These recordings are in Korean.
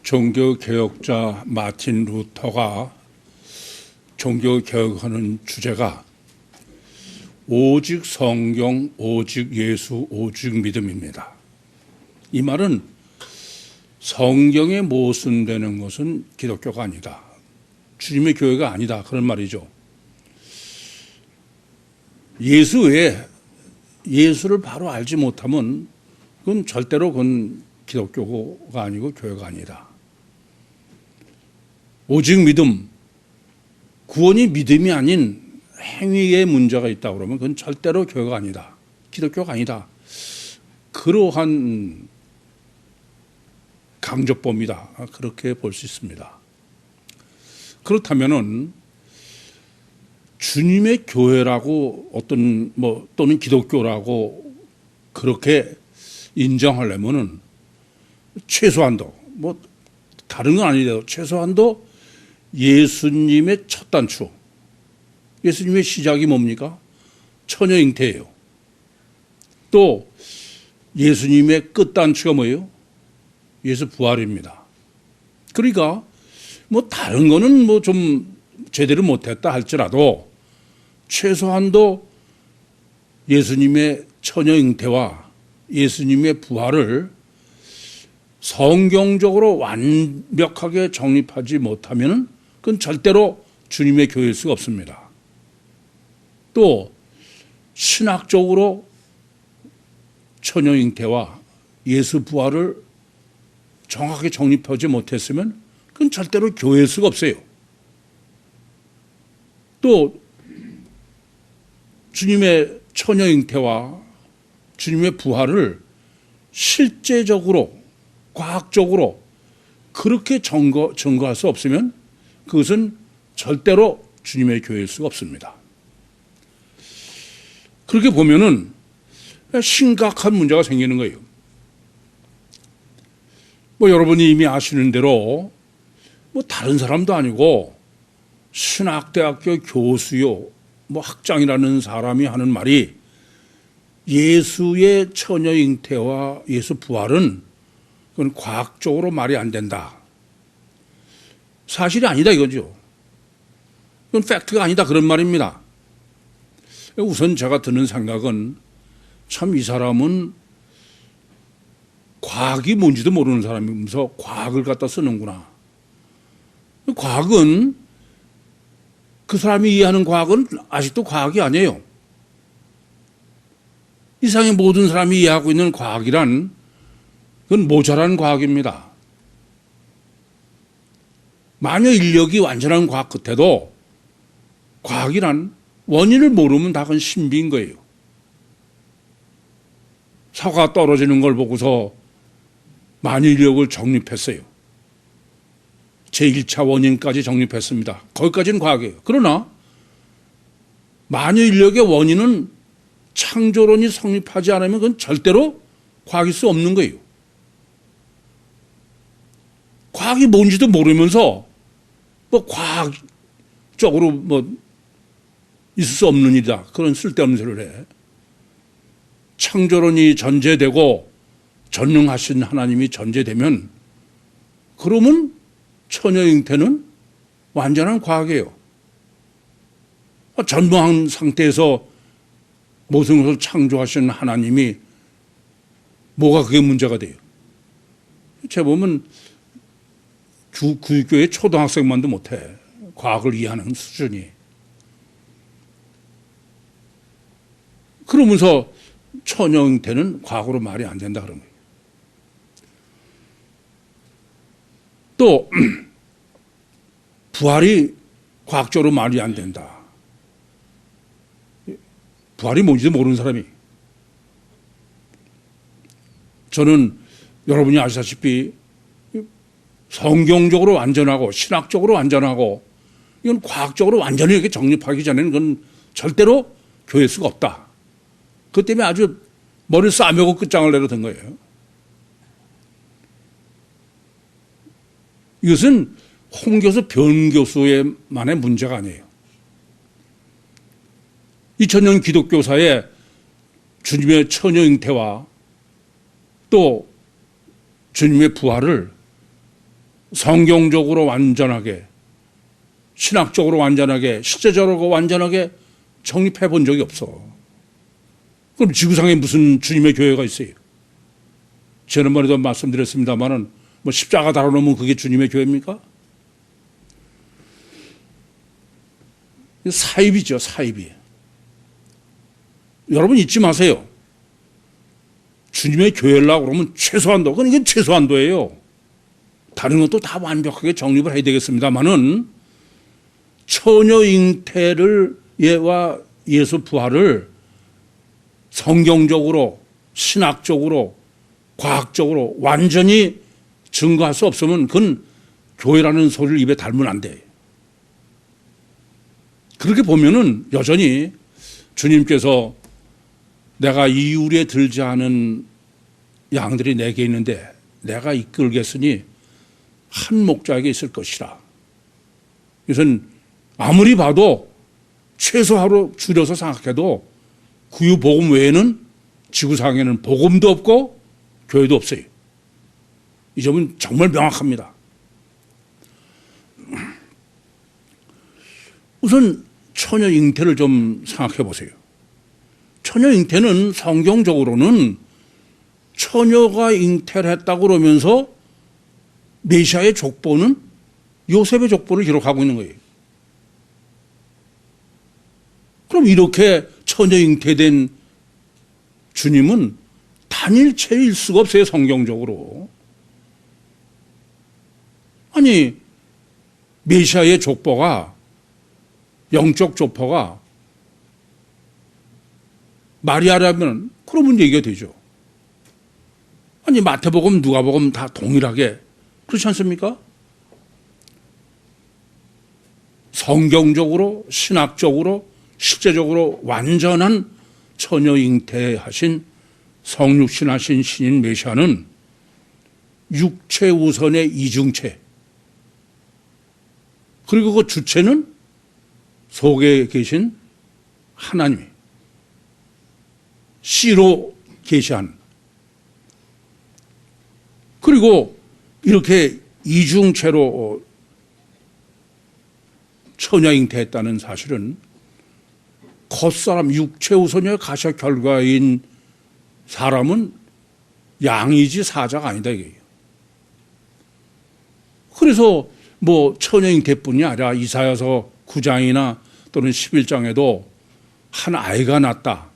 종교개혁자 마틴 루터가 종교개혁하는 주제가 오직 성경, 오직 예수, 오직 믿음입니다. 이 말은 성경에 모순되는 것은 기독교가 아니다. 주님의 교회가 아니다. 그런 말이죠. 예수 외에 예수를 바로 알지 못하면 그건 절대로 그건 기독교가 아니고 교회가 아니다. 오직 믿음, 구원이 믿음이 아닌 행위에 문제가 있다고 그러면 그건 절대로 교회가 아니다. 기독교가 아니다. 그러한 강조법이다. 그렇게 볼 수 있습니다. 그렇다면은 주님의 교회라고 어떤 또는 기독교라고 그렇게 인정하려면은 최소한도 다른 건 아니더라도 최소한도 예수님의 첫 단추, 예수님의 시작이 뭡니까? 처녀 잉태예요. 또 예수님의 끝 단추가 뭐예요? 예수 부활입니다. 그러니까 다른 거는 좀 제대로 못했다 할지라도 최소한도 예수님의 처녀 잉태와 예수님의 부활을 성경적으로 완벽하게 정립하지 못하면 그건 절대로 주님의 교회일 수가 없습니다. 또 신학적으로 처녀 잉태와 예수 부활을 정확하게 정립하지 못했으면 그건 절대로 교회일 수가 없어요. 또 주님의 처녀 잉태와 주님의 부활을 실제적으로 과학적으로 그렇게 증거할 수 없으면 그것은 절대로 주님의 교회일 수가 없습니다. 그렇게 보면은 심각한 문제가 생기는 거예요. 여러분이 이미 아시는 대로 다른 사람도 아니고 신학대학교 교수요, 학장이라는 사람이 하는 말이 예수의 처녀 잉태와 예수 부활은 그건 과학적으로 말이 안 된다. 사실이 아니다 이거죠. 그건 팩트가 아니다 그런 말입니다. 우선 제가 드는 생각은 참 이 사람은 과학이 뭔지도 모르는 사람이면서 과학을 갖다 쓰는구나. 과학은 그 사람이 이해하는 과학은 아직도 과학이 아니에요. 이 세상의 모든 사람이 이해하고 있는 과학이란 그건 모자란 과학입니다. 만여 인력이 완전한 과학 끝에도 과학이란 원인을 모르면 다 그건 신비인 거예요. 사과가 떨어지는 걸 보고서 만여 인력을 정립했어요. 제1차 원인까지 정립했습니다. 거기까지는 과학이에요. 그러나 만여 인력의 원인은 창조론이 성립하지 않으면 그건 절대로 과학일 수 없는 거예요. 과학이 뭔지도 모르면서 과학적으로 있을 수 없는 일이다. 그런 쓸데없는 소리를 해. 창조론이 전제되고 전능하신 하나님이 전제되면 그러면 처녀 잉태는 완전한 과학이에요. 전무한 상태에서 모든 것을 창조하신 하나님이 뭐가 그게 문제가 돼요? 제가 보면 구교의 초등학생만도 못해. 과학을 이해하는 수준이. 그러면서 처녀 잉태는 과학으로 말이 안 된다 그런 거예요. 또 부활이 과학적으로 말이 안 된다. 부활이 뭔지도 모르는 사람이. 저는 여러분이 아시다시피 성경적으로 완전하고 신학적으로 완전하고 이건 과학적으로 완전히 이렇게 정립하기 전에는 그건 절대로 교회일 수가 없다. 그것 때문에 아주 머리를 싸매고 끝장을 내려던 거예요. 이것은 홍 교수, 변 교수의만의 문제가 아니에요. 2000년 기독교사의 주님의 처녀 잉태와 또 주님의 부활을 성경적으로 완전하게, 신학적으로 완전하게, 실제적으로 완전하게 정립해 본 적이 없어. 그럼 지구상에 무슨 주님의 교회가 있어요? 지난번에도 말씀드렸습니다만은 뭐 십자가 달아놓으면 그게 주님의 교회입니까? 사입이죠, 사입이. 여러분 잊지 마세요. 주님의 교회라고 그러면 최소한도, 그건 이게 최소한도예요. 다른 것도 다 완벽하게 정립을 해야 되겠습니다만은 처녀 잉태를 예와 예수 부활을 성경적으로, 신학적으로, 과학적으로 완전히 증거할 수 없으면 그건 교회라는 소리를 입에 달면 안 돼. 그렇게 보면은 여전히 주님께서 내가 이울에 들지 않은 양들이 내게 있는데 내가 이끌겠으니 한 목자에게 있을 것이라. 이것은 아무리 봐도 최소화로 줄여서 생각해도 구유 복음 외에는 지구상에는 복음도 없고 교회도 없어요. 이 점은 정말 명확합니다. 우선 처녀 잉태를 좀 생각해 보세요. 처녀 잉태는 성경적으로는 처녀가 잉태를 했다고 그러면서 메시아의 족보는 요셉의 족보를 기록하고 있는 거예요. 그럼 이렇게 처녀 잉태된 주님은 단일체일 수가 없어요, 성경적으로. 아니, 메시아의 족보가, 영적 족보가 마리아라면 그러면 얘기가 되죠. 아니, 마태복음, 누가복음 다 동일하게 그렇지 않습니까? 성경적으로, 신학적으로, 실제적으로 완전한 처녀 잉태하신 성육신하신 신인 메시아는 육체 우선의 이중체, 그리고 그 주체는 속에 계신 하나님이 씨로 계시한, 그리고 이렇게 이중체로 처녀 잉태했다는 사실은 겉사람 육체 우선의 가셔 결과인 사람은 양이지 사자가 아니다 이게요. 그래서 뭐 처녀 잉태뿐이 아니라 이사야서 9장이나 또는 11장에도 한 아이가 낳았다,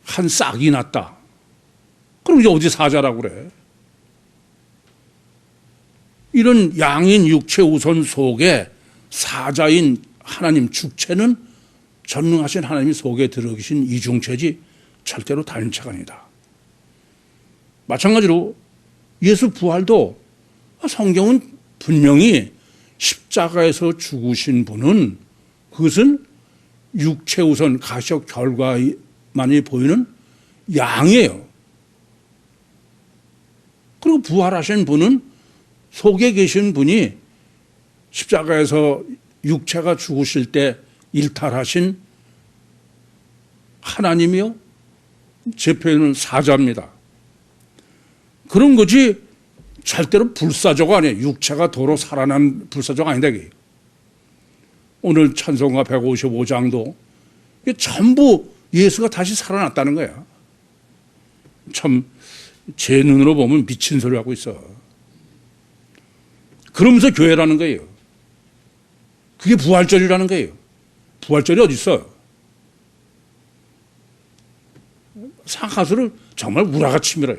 한 싹이 낳았다. 그럼 이제 어디 사자라고 그래? 이런 양인 육체 우선 속에 사자인 하나님 주체는 전능하신 하나님이 속에 들어계신 이중체지 절대로 단일체가 아니다. 마찬가지로 예수 부활도 성경은 분명히 십자가에서 죽으신 분은 그것은 육체 우선 가시적 결과만이 보이는 양이에요. 그리고 부활하신 분은 속에 계신 분이 십자가에서 육체가 죽으실 때 일탈하신 하나님이요, 제 표현은 사자입니다. 그런 거지 절대로 불사조가 아니에요. 육체가 도로 살아난 불사조가 아니다. 오늘 찬송가 155장도 전부 예수가 다시 살아났다는 거야. 참 제 눈으로 보면 미친 소리 하고 있어. 그러면서 교회라는 거예요. 그게 부활절이라는 거예요. 부활절이 어디 있어? 상하수를 정말 우라같이 밀어요.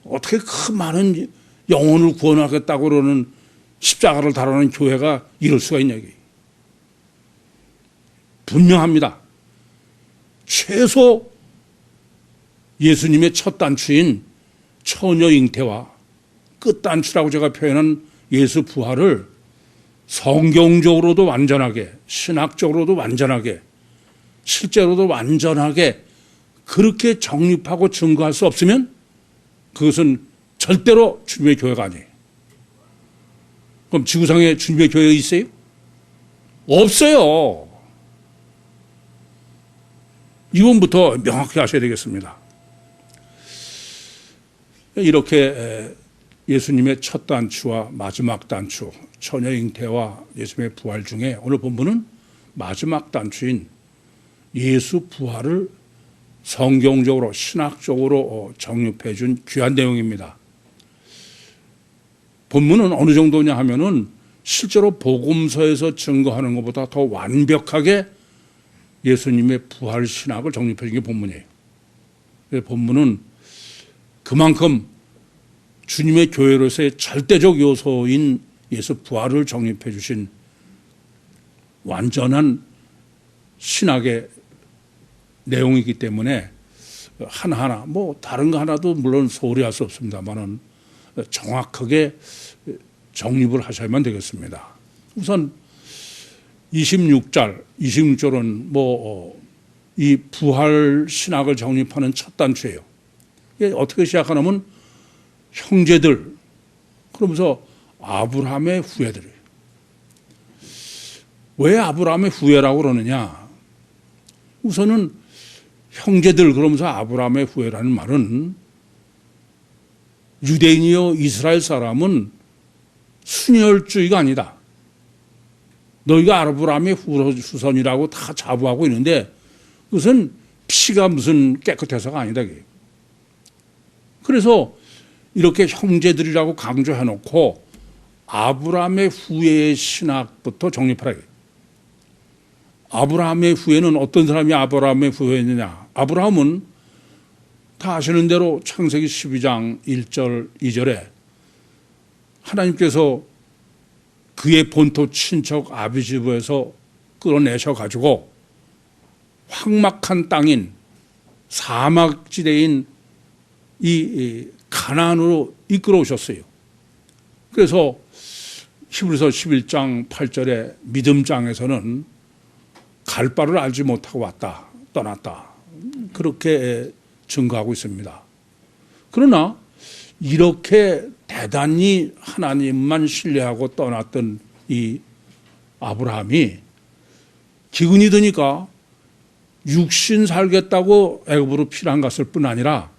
어떻게 그 많은 영혼을 구원하겠다고 그러는 십자가를 다루는 교회가 이럴 수가 있냐 이게. 분명합니다. 최소 예수님의 첫 단추인 처녀 잉태와 끝 단추라고 제가 표현한 예수 부활을 성경적으로도 완전하게, 신학적으로도 완전하게, 실제로도 완전하게 그렇게 정립하고 증거할 수 없으면 그것은 절대로 주님의 교회가 아니에요. 그럼 지구상에 주님의 교회가 있어요? 없어요. 이번부터 명확히 하셔야 되겠습니다. 이렇게 예수님의 첫 단추와 마지막 단추, 처녀 잉태와 예수님의 부활 중에 오늘 본문은 마지막 단추인 예수 부활을 성경적으로 신학적으로 정립해 준 귀한 내용입니다. 본문은 어느 정도냐 하면은 실제로 복음서에서 증거하는 것보다 더 완벽하게 예수님의 부활 신학을 정립해 준 게 본문이에요. 본문은 그만큼 주님의 교회로서의 절대적 요소인 예수 부활을 정립해 주신 완전한 신학의 내용이기 때문에 하나하나 뭐 다른 거 하나도 물론 소홀히 할 수 없습니다만은 정확하게 정립을 하셔야만 되겠습니다. 우선 26절은 이 부활 신학을 정립하는 첫 단추예요. 이게 어떻게 시작하냐면 형제들 그러면서 아브라함의 후예들이에요. 왜 아브라함의 후예라고 그러느냐? 우선은 형제들 그러면서 아브라함의 후예라는 말은 유대인이요 이스라엘 사람은 순혈주의가 아니다. 너희가 아브라함의 후손이라고 다 자부하고 있는데 그것은 피가 무슨 깨끗해서가 아니다. 그래서 이렇게 형제들이라고 강조해놓고 아브라함의 후예의 신학부터 정립하라. 아브라함의 후예는 어떤 사람이 아브라함의 후예느냐? 아브라함은 다 아시는 대로 창세기 12장 1절 2절에 하나님께서 그의 본토 친척 아비집에서 끌어내셔가지고 황막한 땅인 사막지대인 이 가나안으로 이끌어 오셨어요. 그래서 히브리서 11장 8절에 믿음장에서는 갈 바를 알지 못하고 왔다, 떠났다. 그렇게 증거하고 있습니다. 그러나 이렇게 대단히 하나님만 신뢰하고 떠났던 이 아브라함이 기근이 드니까 육신 살겠다고 애굽으로 피난 갔을 뿐 아니라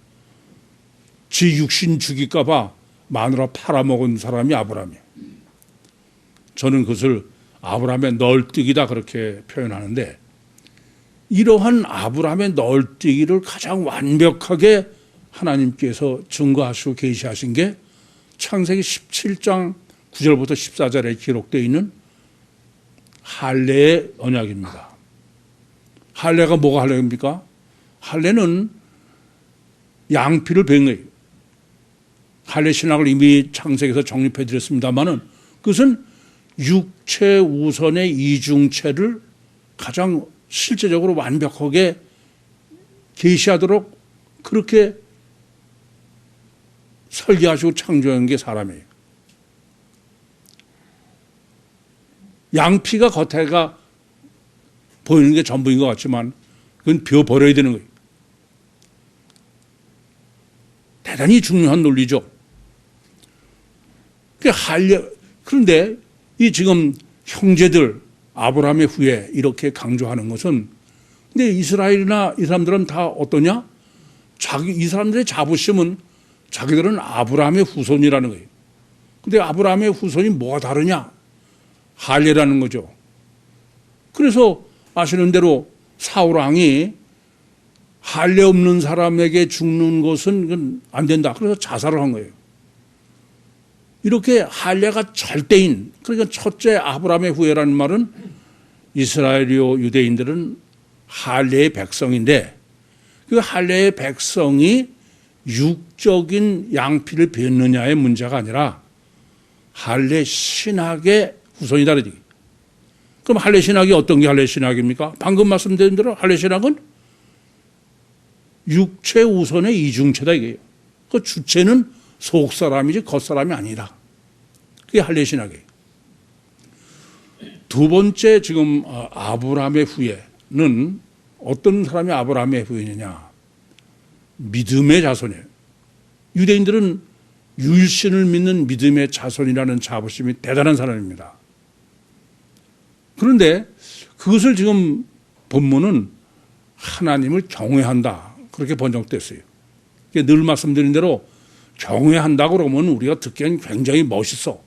지 육신 죽일까 봐 마누라 팔아먹은 사람이 아브라함이에요. 저는 그것을 아브라함의 널뛰기다 그렇게 표현하는데 이러한 아브라함의 널뛰기를 가장 완벽하게 하나님께서 증거하시고 계시하신 게 창세기 17장 9절부터 14절에 기록되어 있는 할례의 언약입니다. 할례가 뭐가 할례입니까? 할례는 양피를 베는 거예요. 할례 신학을 이미 창세기에서 정립해 드렸습니다만은 그것은 육체 우선의 이중체를 가장 실제적으로 완벽하게 계시하도록 그렇게 설계하시고 창조한 게 사람이에요. 양피가 겉에가 보이는 게 전부인 것 같지만 그건 비워버려야 되는 거예요. 대단히 중요한 논리죠. 그런데 이 지금 형제들 아브라함의 후예 이렇게 강조하는 것은 근데 이스라엘이나 이 사람들은 다 어떠냐? 이 사람들의 자부심은 자기들은 아브라함의 후손이라는 거예요. 근데 아브라함의 후손이 뭐가 다르냐? 할례라는 거죠. 그래서 아시는 대로 사울 왕이 할례 없는 사람에게 죽는 것은 안 된다. 그래서 자살을 한 거예요. 이렇게 할례가 절대인 그러니까 첫째 아브라함의 후예라는 말은 이스라엘이요 유대인들은 할례의 백성인데 그 할례의 백성이 육적인 양피를 뱉느냐의 문제가 아니라 할례 신학의 후손이다. 그럼 할례 신학이 어떤 게 할례 신학입니까? 방금 말씀드린 대로 할례 신학은 육체 우선의 이중체다 이게요. 그 주체는 속사람이지 겉사람이 아니라 그게 할례 신학이에요. 두 번째 지금 아브라함의 후예는 어떤 사람이 아브라함의 후예냐? 믿음의 자손이에요. 유대인들은 율신을 믿는 믿음의 자손이라는 자부심이 대단한 사람입니다. 그런데 그것을 지금 본문은 하나님을 경외한다. 그렇게 번역됐어요. 늘 말씀드린 대로 경외한다고 그러면 우리가 듣기엔 굉장히 멋있어.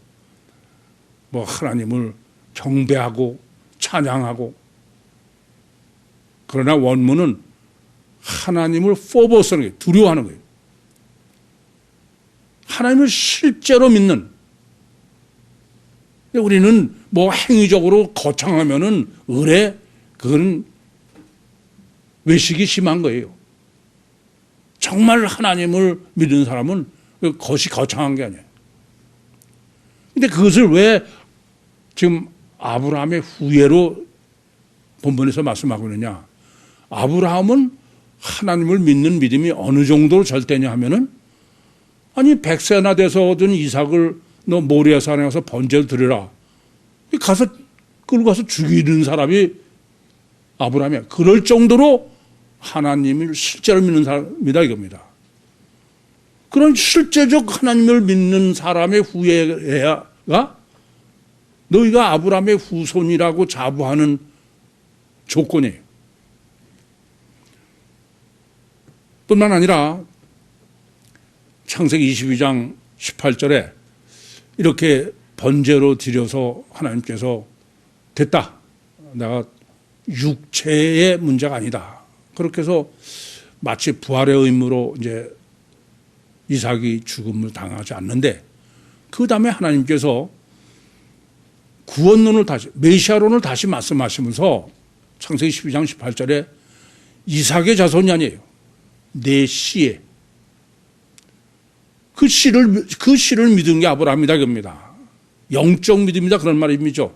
뭐 하나님을 경배하고 찬양하고. 그러나 원문은 하나님을 포보스는 거예요. 두려워하는 거예요. 하나님을 실제로 믿는. 우리는 뭐 행위적으로 거창하면은 의뢰 그건 외식이 심한 거예요. 정말 하나님을 믿는 사람은 그것이 거창한 게 아니에요. 근데 그것을 왜 지금 아브라함의 후예로 본문에서 말씀하고 있느냐. 아브라함은 하나님을 믿는 믿음이 어느 정도로 절대냐 하면은 아니 100세나 돼서 얻은 이삭을 너 모리아 산에 가서 번제를 드리라. 가서 끌고 가서 죽이는 사람이 아브라함이야. 그럴 정도로 하나님을 실제로 믿는 사람이다 이겁니다. 그런 실제적 하나님을 믿는 사람의 후예가 너희가 아브라함의 후손이라고 자부하는 조건이에요. 뿐만 아니라 창세기 22장 18절에 이렇게 번제로 드려서 하나님께서 됐다. 내가 육체의 문제가 아니다. 그렇게 해서 마치 부활의 의무로 이제 이삭이 죽음을 당하지 않는데 그 다음에 하나님께서 구원론을 다시 메시아론을 다시 말씀하시면서 창세기 12장 18절에 이삭의 자손이 아니에요. 내 씨의 그 씨를 믿은 게 아브라함이다 겁니다. 영적 믿음이다 그런 말입니다.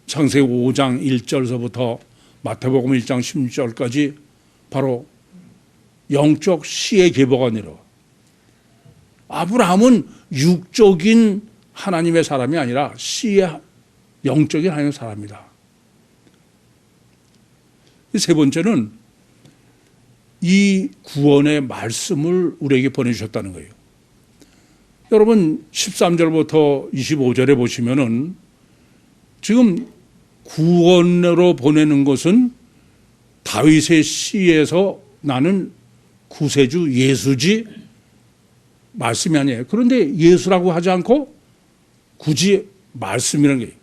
창세기 5장 1절서부터 마태복음 1장 16절까지 바로 영적 씨의 계보관이로 아브라함은 육적인 하나님의 사람이 아니라 씨의 영적인 하나님의 사람이다. 세 번째는 이 구원의 말씀을 우리에게 보내주셨다는 거예요. 여러분 13절부터 25절에 보시면은 지금 구원으로 보내는 것은 다윗의 씨에서 나는 구세주 예수지 말씀이 아니에요. 그런데 예수라고 하지 않고 굳이 말씀이라는 게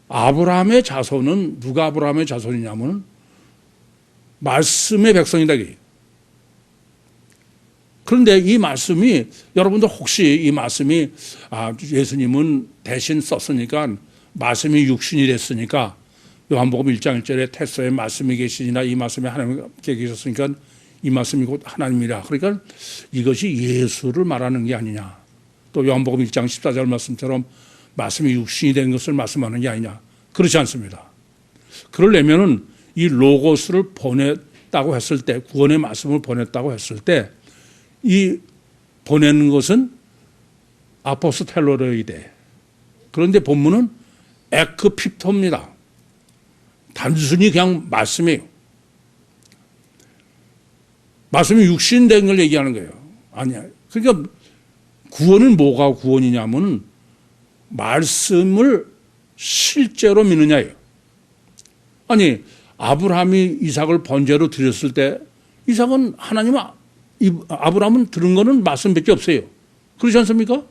아브라함의 자손은 누가 아브라함의 자손이냐면 말씀의 백성이다. 그런데 이 말씀이 여러분들 혹시 이 말씀이 예수님은 대신 썼으니까 말씀이 육신이 됐으니까 요한복음 1장 1절에 태초에 말씀이 계시니라 이 말씀이 하나님께 계셨으니까 이 말씀이 곧 하나님이라. 그러니까 이것이 예수를 말하는 게 아니냐. 또 요한복음 1장 14절 말씀처럼 말씀이 육신이 된 것을 말씀하는 게 아니냐. 그렇지 않습니다. 그러려면은 이 로고스를 보냈다고 했을 때 구원의 말씀을 보냈다고 했을 때 이 보내는 것은 아포스텔로로이데 그런데 본문은 에크피토입니다. 단순히 그냥 말씀이에요. 말씀이 육신된 걸 얘기하는 거예요. 아니야. 그러니까 구원은 뭐가 구원이냐면 말씀을 실제로 믿느냐예요. 아니 아브라함이 이삭을 번제로 드렸을 때 이삭은 아브라함은 들은 거는 말씀밖에 없어요. 그렇지 않습니까?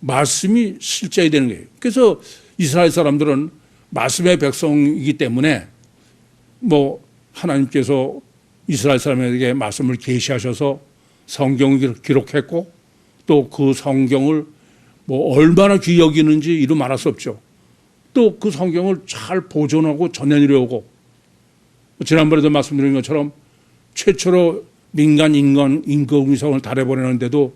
말씀이 실제가 되는 거예요. 그래서 이스라엘 사람들은 말씀의 백성이기 때문에 뭐 하나님께서 이스라엘 사람에게 말씀을 계시하셔서 성경을 기록했고 또 그 성경을 뭐 얼마나 귀히 여기는지 이루 말할 수 없죠. 또 그 성경을 잘 보존하고 전해내려오고 지난번에도 말씀드린 것처럼 최초로 민간 인공위성을 달에 보내는데도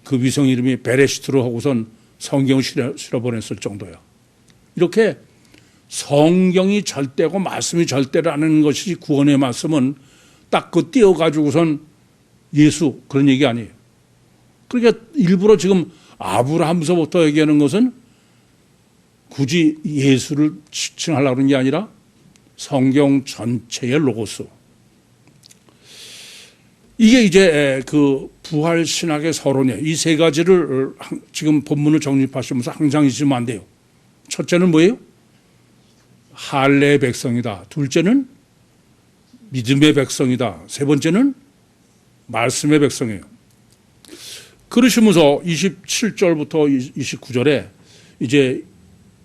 그 위성 이름이 베레시트로 하고선 성경을 실어 보냈을 정도야. 이렇게 성경이 절대고 말씀이 절대라는 것이 구원의 말씀은 딱 그 띄어가지고선 예수 그런 얘기 아니에요. 그러니까 일부러 지금 아브라함서부터 얘기하는 것은 굳이 예수를 지칭하려고 하는 게 아니라 성경 전체의 로고스. 이게 이제 그 부활신학의 서론이에요. 이 세 가지를 지금 본문을 정립하시면서 항상 잊으면 안 돼요. 첫째는 뭐예요? 할례의 백성이다. 둘째는 믿음의 백성이다. 세 번째는 말씀의 백성이에요. 그러시면서 27절부터 29절에 이제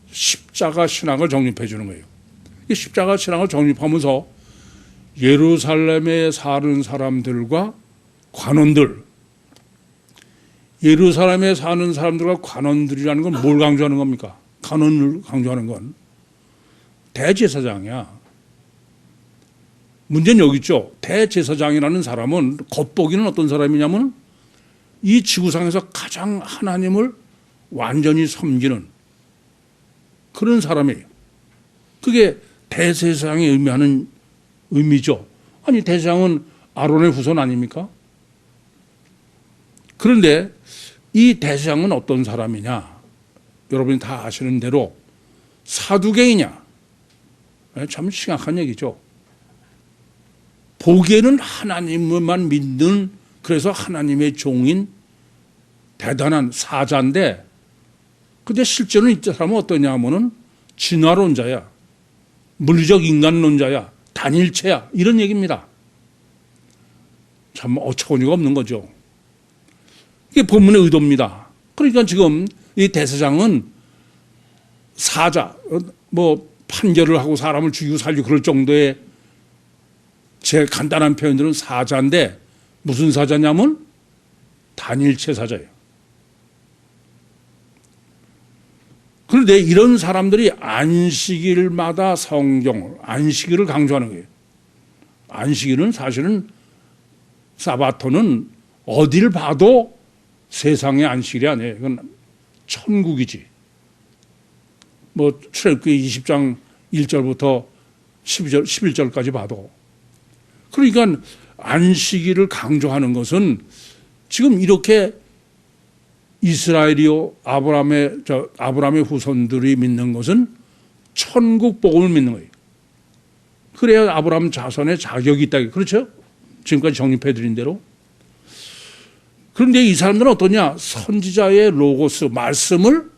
십자가 신앙을 정립해 주는 거예요. 이 십자가 신앙을 정립하면서 예루살렘에 사는 사람들과 관원들, 예루살렘에 사는 사람들과 관원들이라는 건 뭘 강조하는 겁니까? 관원을 강조하는 건 대제사장이야. 문제는 여기 있죠. 대제사장이라는 사람은 겉보기는 어떤 사람이냐면 이 지구상에서 가장 하나님을 완전히 섬기는 그런 사람이에요. 그게 대제사장이 의미하는 의미죠. 아니, 대제사장은 아론의 후손 아닙니까? 그런데 이 대제사장은 어떤 사람이냐? 여러분이 다 아시는 대로 사두개이냐? 참 심각한 얘기죠. 보기에는 하나님만 믿는, 그래서 하나님의 종인 대단한 사자인데, 근데 실제로는 이 사람은 어떠냐 하면은 진화론자야, 물리적 인간론자야, 단일체야, 이런 얘기입니다. 참 어처구니가 없는 거죠. 이게 본문의 의도입니다. 그러니까 지금 이 대제사장은 사자, 판결을 하고 사람을 죽이고 살리고 그럴 정도의 제 간단한 표현들은 사자인데, 무슨 사자냐면 단일체 사자예요. 그런데 이런 사람들이 안식일마다 성경을, 안식일을 강조하는 거예요. 안식일은 사실은, 사바토는 어딜 봐도 세상의 안식일이 아니에요. 이건 천국이지. 출애굽기 20장 1절부터 11절까지 봐도. 그러니까 안식일을 강조하는 것은 지금 이렇게 이스라엘이요, 아브라함의 후손들이 믿는 것은 천국 복음을 믿는 거예요. 그래야 아브라함 자손의 자격이 있다. 그렇죠? 지금까지 정립해 드린 대로. 그런데 이 사람들은 어떠냐? 선지자의 로고스, 말씀을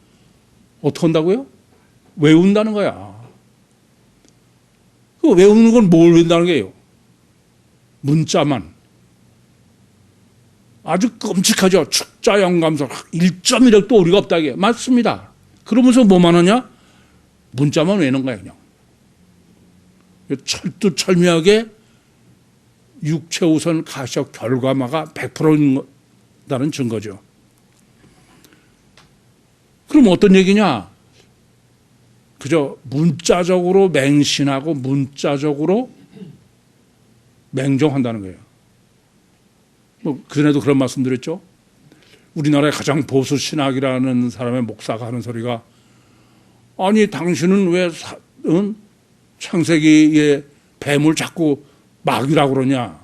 어떻게 한다고요? 외운다는 거야. 그 외우는 건 뭘 외운다는 거예요? 문자만. 아주 끔찍하죠. 축자 영감서 1.1억도 오리가 없다. 이게 맞습니다. 그러면서 뭐만 하냐? 문자만 외는 거야 그냥. 철두철미하게 육체우선 가시적 결과마가 100%다는 증거죠. 그럼 어떤 얘기냐? 그저 문자적으로 맹신하고 문자적으로 맹종한다는 거예요. 그전에도 그런 말씀 드렸죠. 우리나라의 가장 보수 신학이라는 사람의 목사가 하는 소리가, 아니 당신은 왜 창세기의 뱀을 자꾸 마귀라고 그러냐.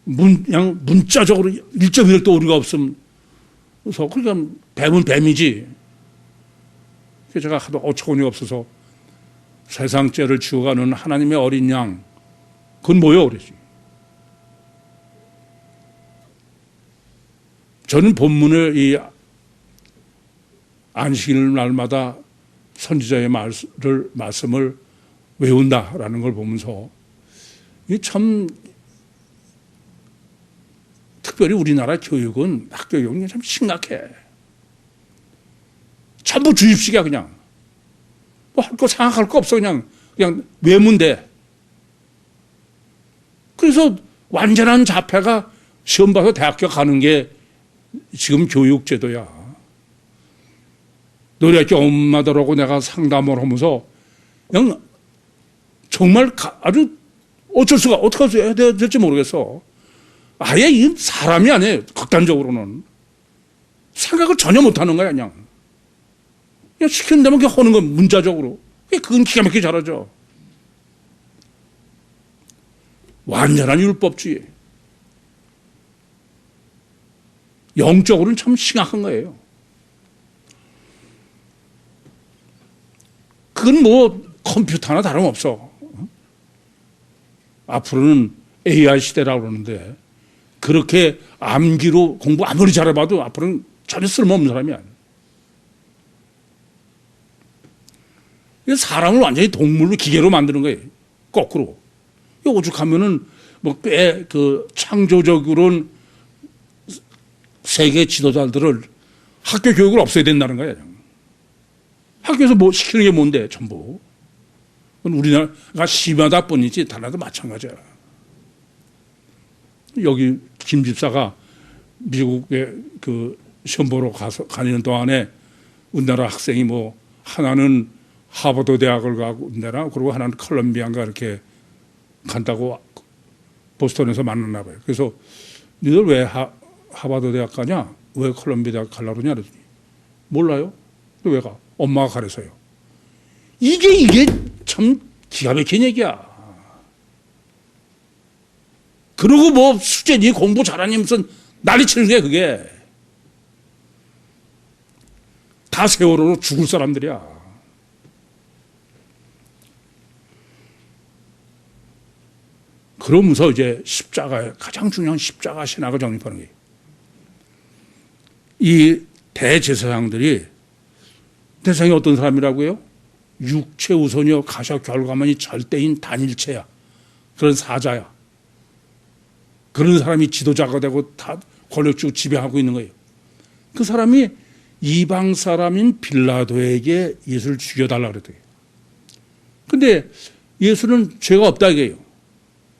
그냥 문자적으로 1.1도 오류가 없음. 그래서 그러니까 뱀은 뱀이지. 그래서 제가 하도 어처구니가 없어서 세상 죄를 지워가는 하나님의 어린 양, 그건 뭐예요? 그랬지. 저는 본문을 이 안식일 날마다 선지자의 말씀을 외운다라는 걸 보면서 이게 참, 특별히 우리나라 교육은, 학교 교육이 참 심각해. 전부 주입식이야 그냥. 뭐 할 거 생각할 거 없어. 그냥 외우면 돼. 그래서 완전한 자폐가 시험 봐서 대학교 가는 게 지금 교육제도야. 노래학교 엄마들하고 내가 상담을 하면서 그냥 정말 아주 어쩔 수가, 어떻게 해야 될지 모르겠어. 아예 이 사람이 아니에요. 극단적으로는. 생각을 전혀 못하는 거야 그냥 시키는 대로 그냥 하는 건 문자적으로. 그건 기가 막히게 잘하죠. 완전한 율법주의. 영적으로는 참 심각한 거예요. 그건 컴퓨터나 다름없어. 앞으로는 AI 시대라고 그러는데, 그렇게 암기로 공부 아무리 잘해봐도 앞으로는 전혀 쓸모없는 사람이 아니야. 사람을 완전히 동물로, 기계로 만드는 거예요. 거꾸로. 오죽하면은 뭐 꽤 그 창조적으로는 세계 지도자들을 학교 교육을 없애야 된다는 거예요. 학교에서 뭐 시키는 게 뭔데, 전부. 우리나라가 심하다 뿐이지, 다른 나라도 마찬가지야. 여기 김 집사가 미국에 그 시험 보러 가는 동안에 우리나라 학생이 뭐 하나는 하버드 대학을 가고 내라 그리고 하나는 컬럼비아인가 이렇게 간다고 보스턴에서 만났나 봐요. 그래서 너희들 왜 하버드 대학 가냐? 왜 컬럼비아 대학 가려고 그러냐? 그랬더니 몰라요. 왜 가? 엄마가 가래서요. 이게 참 기가 막힌 얘기야. 그러고 뭐 수재니 공부 잘하니 무슨 난리치는 게 그게. 다 세월호로 죽을 사람들이야. 그러면서 이제 가장 중요한 십자가 신학을 정립하는 거예요. 이 대제사장들이 대상이 어떤 사람이라고요? 육체 우선이요 가셔 결과만이 절대인 단일체야. 그런 사자야. 그런 사람이 지도자가 되고 다 권력주고 지배하고 있는 거예요. 그 사람이 이방 사람인 빌라도에게 예수를 죽여달라 그랬대요. 근데 예수는 죄가 없다 이게요.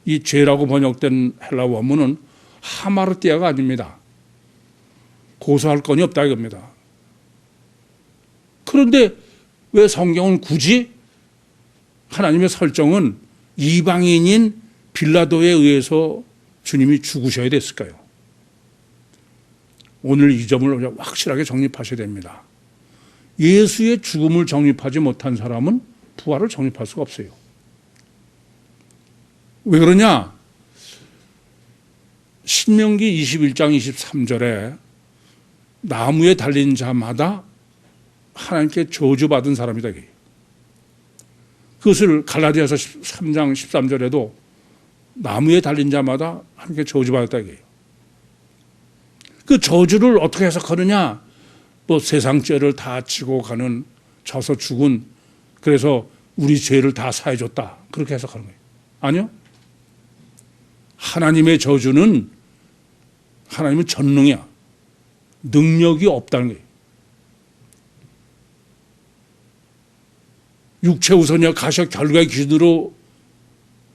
이 죄라고 번역된 헬라 원문은 하마르티아가 아닙니다. 고소할 건이 없다 이겁니다. 그런데 왜 성경은 굳이 하나님의 설정은 이방인인 빌라도에 의해서 주님이 죽으셔야 됐을까요? 오늘 이 점을 확실하게 정립하셔야 됩니다. 예수의 죽음을 정립하지 못한 사람은 부활을 정립할 수가 없어요. 왜 그러냐? 신명기 21장 23절에 나무에 달린 자마다 하나님께 저주받은 사람이다. 그것을 갈라디아서 3장 13절에도 나무에 달린 자마다 하나님께 저주받았다. 그 저주를 어떻게 해석하느냐? 뭐 세상 죄를 다 지고 가는 져서 죽은 그래서 우리 죄를 다 사해줬다. 그렇게 해석하는 거예요. 아니요. 하나님의 저주는 하나님은 전능이야. 능력이 없다는 거예요. 육체 우선이야 가셔 결과의 기준으로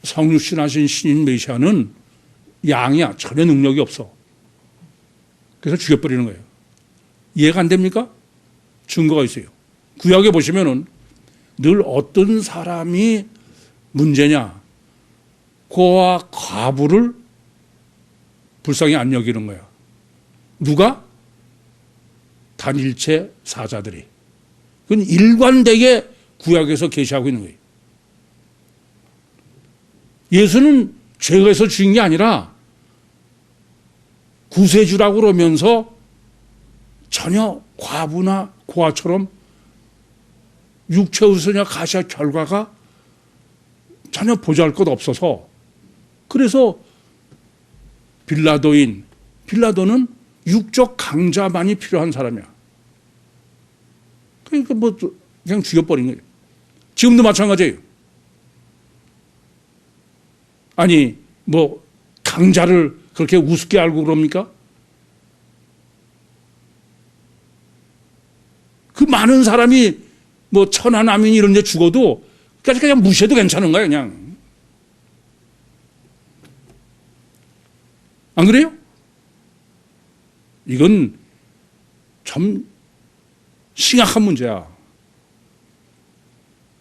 성육신하신 신인 메시아는 양이야. 전혀 능력이 없어. 그래서 죽여버리는 거예요. 이해가 안 됩니까? 증거가 있어요. 구약에 보시면은 늘 어떤 사람이 문제냐. 고와 과부를 불쌍히 안 여기는 거야. 누가? 단일체 사자들이. 그건 일관되게 구약에서 계시하고 있는 거예요. 예수는 죄에서 죽인 게 아니라 구세주라고 그러면서 전혀 과부나 고아처럼 육체 우선이나 가시아 결과가 전혀 보잘 것 없어서 그래서 빌라도는 육적 강자만이 필요한 사람이야. 그러니까 뭐 그냥 죽여버린 거예요. 지금도 마찬가지예요. 아니 뭐 강자를 그렇게 우습게 알고 그럽니까? 그 많은 사람이 뭐 천하남인 이런 데 죽어도 그냥 무시해도 괜찮은 거야 그냥. 안 그래요? 이건 참 심각한 문제야.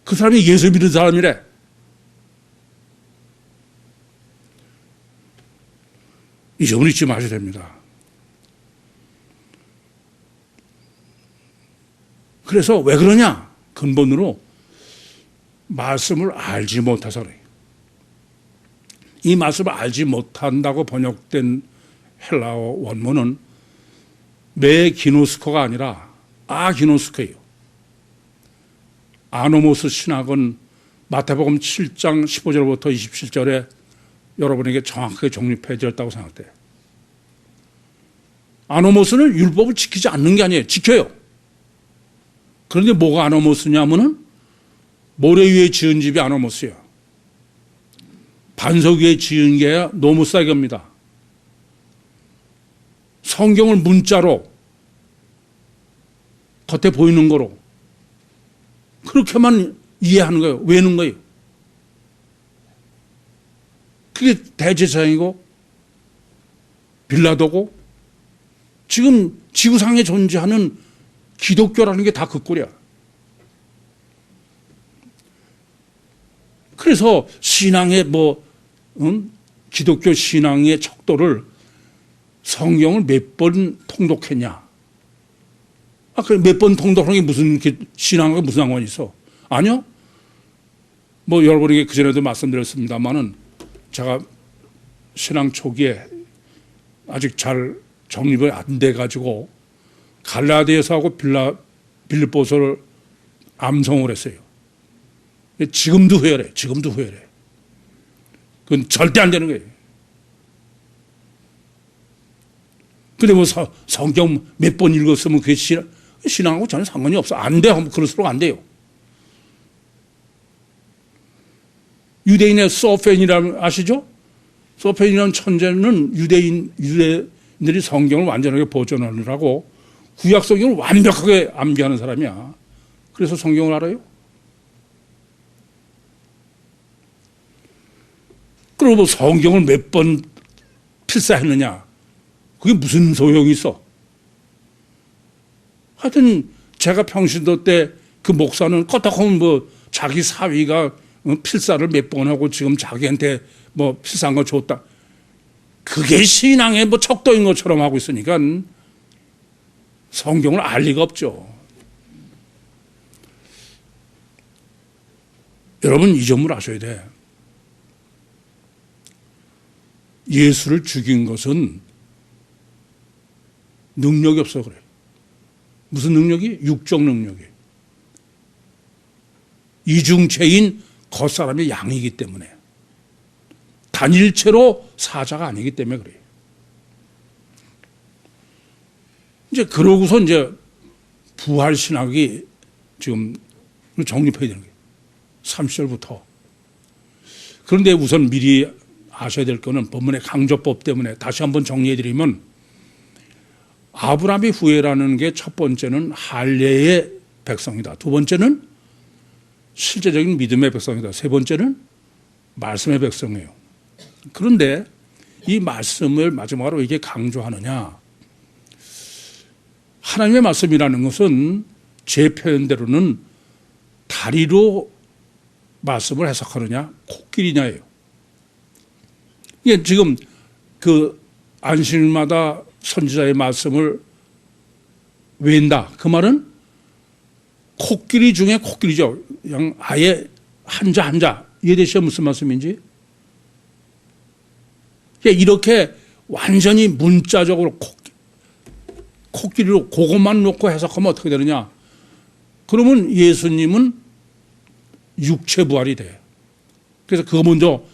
그 사람이 예수 믿는 사람이래. 이 점을 잊지 마셔야 됩니다. 그래서 왜 그러냐? 근본으로 말씀을 알지 못해서 그래요. 이 말씀을 알지 못한다고 번역된 헬라어 원문은 메기노스코가 아니라 아기노스코예요. 아노모스 신학은 마태복음 7장 15절부터 27절에 여러분에게 정확하게 정립해졌다고 생각돼요. 아노모스는 율법을 지키지 않는 게 아니에요. 지켜요. 그런데 뭐가 아노모스냐면은 모래 위에 지은 집이 아노모스예요. 반석 위에 지은 게 너무 싸게 합니다. 성경을 문자로 겉에 보이는 거로 그렇게만 이해하는 거예요. 외우는 거예요. 그게 대제사장이고 빌라도고 지금 지구상에 존재하는 기독교라는 게 다 그 꼴이야. 그래서 신앙의 기독교 신앙의 척도를 성경을 몇 번 통독했냐? 몇 번 통독하는 게 무슨 신앙과 무슨 상관이 있어? 아니요. 여러분에게 그전에도 말씀드렸습니다만은 제가 신앙 초기에 아직 잘 정립이 안 돼가지고 갈라디아서하고 빌립보서를 암송을 했어요. 지금도 후회래. 지금도 후회래. 그건 절대 안 되는 거예요. 근데 성경 몇 번 읽었으면 그게 신앙하고 전혀 상관이 없어. 안 돼. 그럴수록 안 돼요. 유대인의 소펜이라는 아시죠? 소펜이라는 천재는 유대인들이 성경을 완전하게 보존하느라고 구약 성경을 완벽하게 암기하는 사람이야. 그래서 성경을 알아요. 그리고 성경을 몇 번 필사했느냐? 그게 무슨 소용이 있어? 하여튼 제가 평신도 때 그 목사는 껐다하면 자기 사위가 필사를 몇 번 하고 지금 자기한테 필사한 거 줬다. 그게 신앙의 척도인 것처럼 하고 있으니까 성경을 알 리가 없죠. 여러분 이 점을 아셔야 돼. 예수를 죽인 것은 능력이 없어 그래. 무슨 능력이? 육적 능력이. 이중체인 겉사람의 양이기 때문에. 단일체로 사자가 아니기 때문에 그래요. 그러고서 부활신학이 지금 정립해야 되는 거예요. 30절부터. 그런데 우선 미리 아셔야 될 거는 본문의 강조법 때문에 다시 한번 정리해드리면 아브라함의 후예라는 게 첫 번째는 할례의 백성이다. 두 번째는 실제적인 믿음의 백성이다. 세 번째는 말씀의 백성이에요. 그런데 이 말씀을 마지막으로 이게 강조하느냐? 하나님의 말씀이라는 것은 제 표현대로는 다리로 말씀을 해석하느냐, 코끼리냐예요. 이게 지금 안식일마다 선지자의 말씀을 외운다. 그 말은 코끼리 중에 코끼리죠. 그냥 아예 한자. 이해되시죠? 무슨 말씀인지? 이렇게 완전히 문자적으로 코끼리로 그것만 놓고 해석하면 어떻게 되느냐? 그러면 예수님은 육체 부활이 돼. 그래서 그거 먼저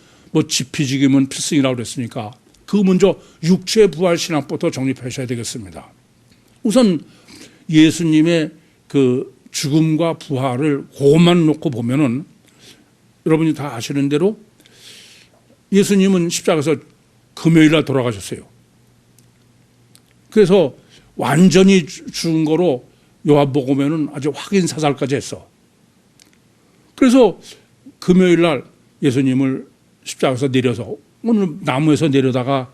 지피지기면 필승이라고 그랬으니까 그 먼저 육체 부활 신학부터 정립하셔야 되겠습니다. 우선 예수님의 그 죽음과 부활을 그것만 놓고 보면은 여러분이 다 아시는 대로 예수님은 십자가에서 금요일 날 돌아가셨어요. 그래서 완전히 죽은 거로 요한복음에는 아주 확인 사살까지 했어. 그래서 금요일 날 예수님을 십자가에서 내려서 오늘 나무에서 내려다가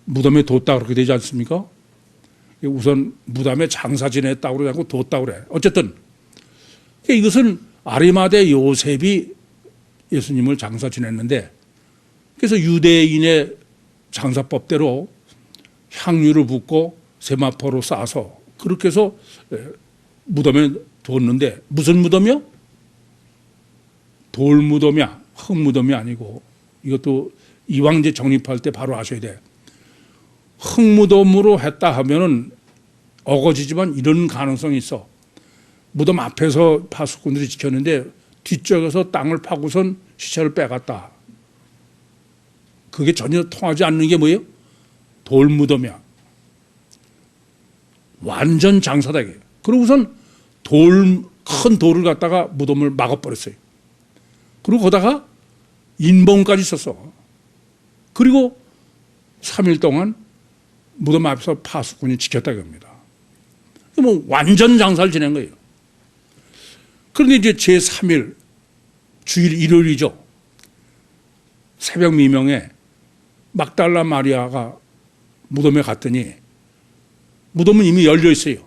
무덤에 뒀다 그렇게 되지 않습니까? 우선 무덤에 장사 지냈다고 그러지 않고 뒀다고 그래. 어쨌든 이것은 아리마대 요셉이 예수님을 장사 지냈는데 그래서 유대인의 장사법대로 향유를 붓고 세마포로 싸서 그렇게 해서 무덤에 뒀는데 무슨 무덤이요? 돌무덤이야. 흙무덤이 아니고 이것도 이왕제 정립할 때 바로 아셔야 돼. 흙무덤으로 했다 하면은 어거지지만 이런 가능성이 있어. 무덤 앞에서 파수꾼들이 지켰는데 뒤쪽에서 땅을 파고선 시체를 빼갔다. 그게 전혀 통하지 않는 게 뭐예요? 돌무덤이야. 완전 장사다 이게. 그러고선 큰 돌을 갖다가 무덤을 막아버렸어요. 그리고 거기다가 인봉까지 썼어. 그리고 3일 동안 무덤 앞에서 파수꾼이 지켰다 이겁니다. 뭐 완전 장사를 지낸 거예요. 그런데 이제 제3일 주일 일요일이죠. 새벽 미명에 막달라 마리아가 무덤에 갔더니 무덤은 이미 열려 있어요.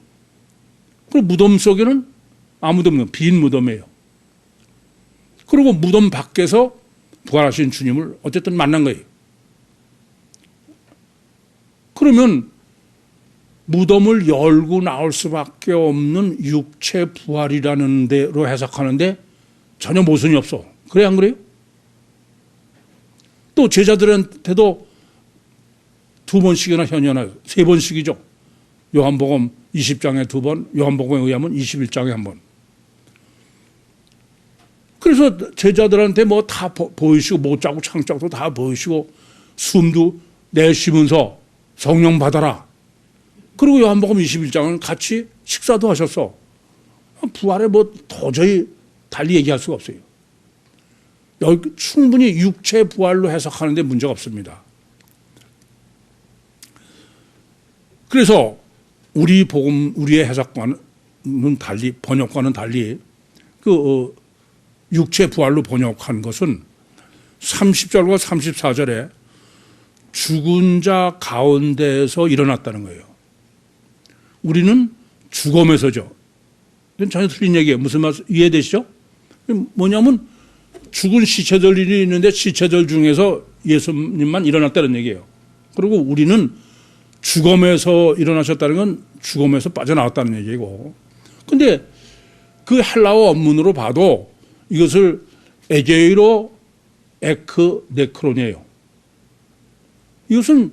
그리고 무덤 속에는 아무도 없는 빈 무덤이에요. 그리고 무덤 밖에서 부활하신 주님을 어쨌든 만난 거예요. 그러면 무덤을 열고 나올 수밖에 없는 육체 부활이라는 데로 해석하는데 전혀 모순이 없어. 그래 안 그래요? 또 제자들한테도 2번씩이나 현현하여 3번씩이죠. 요한복음 20장에 2번, 요한복음에 의하면 21장에 1번. 그래서 제자들한테 뭐 다 보이시고 못자국 창자국도 다 보이시고 숨도 내쉬면서 성령 받아라. 그리고 요한복음 21장은 같이 식사도 하셨어. 부활에 뭐 도저히 달리 얘기할 수가 없어요. 여기 충분히 육체 부활로 해석하는데 문제가 없습니다. 그래서 우리 복음, 우리의 해석과는 달리, 번역과는 달리 육체 부활로 번역한 것은 30절과 34절에 죽은 자 가운데에서 일어났다는 거예요. 우리는 죽음에서죠. 이건 전혀 틀린 얘기예요. 무슨 말 이해되시죠? 뭐냐면 죽은 시체들이 있는데 시체들 중에서 예수님만 일어났다는 얘기예요. 그리고 우리는 죽음에서 일어나셨다는 건 죽음에서 빠져나왔다는 얘기고. 근데 그 헬라어 원문으로 봐도 이것을 에게이로 에크 네크론이에요. 이것은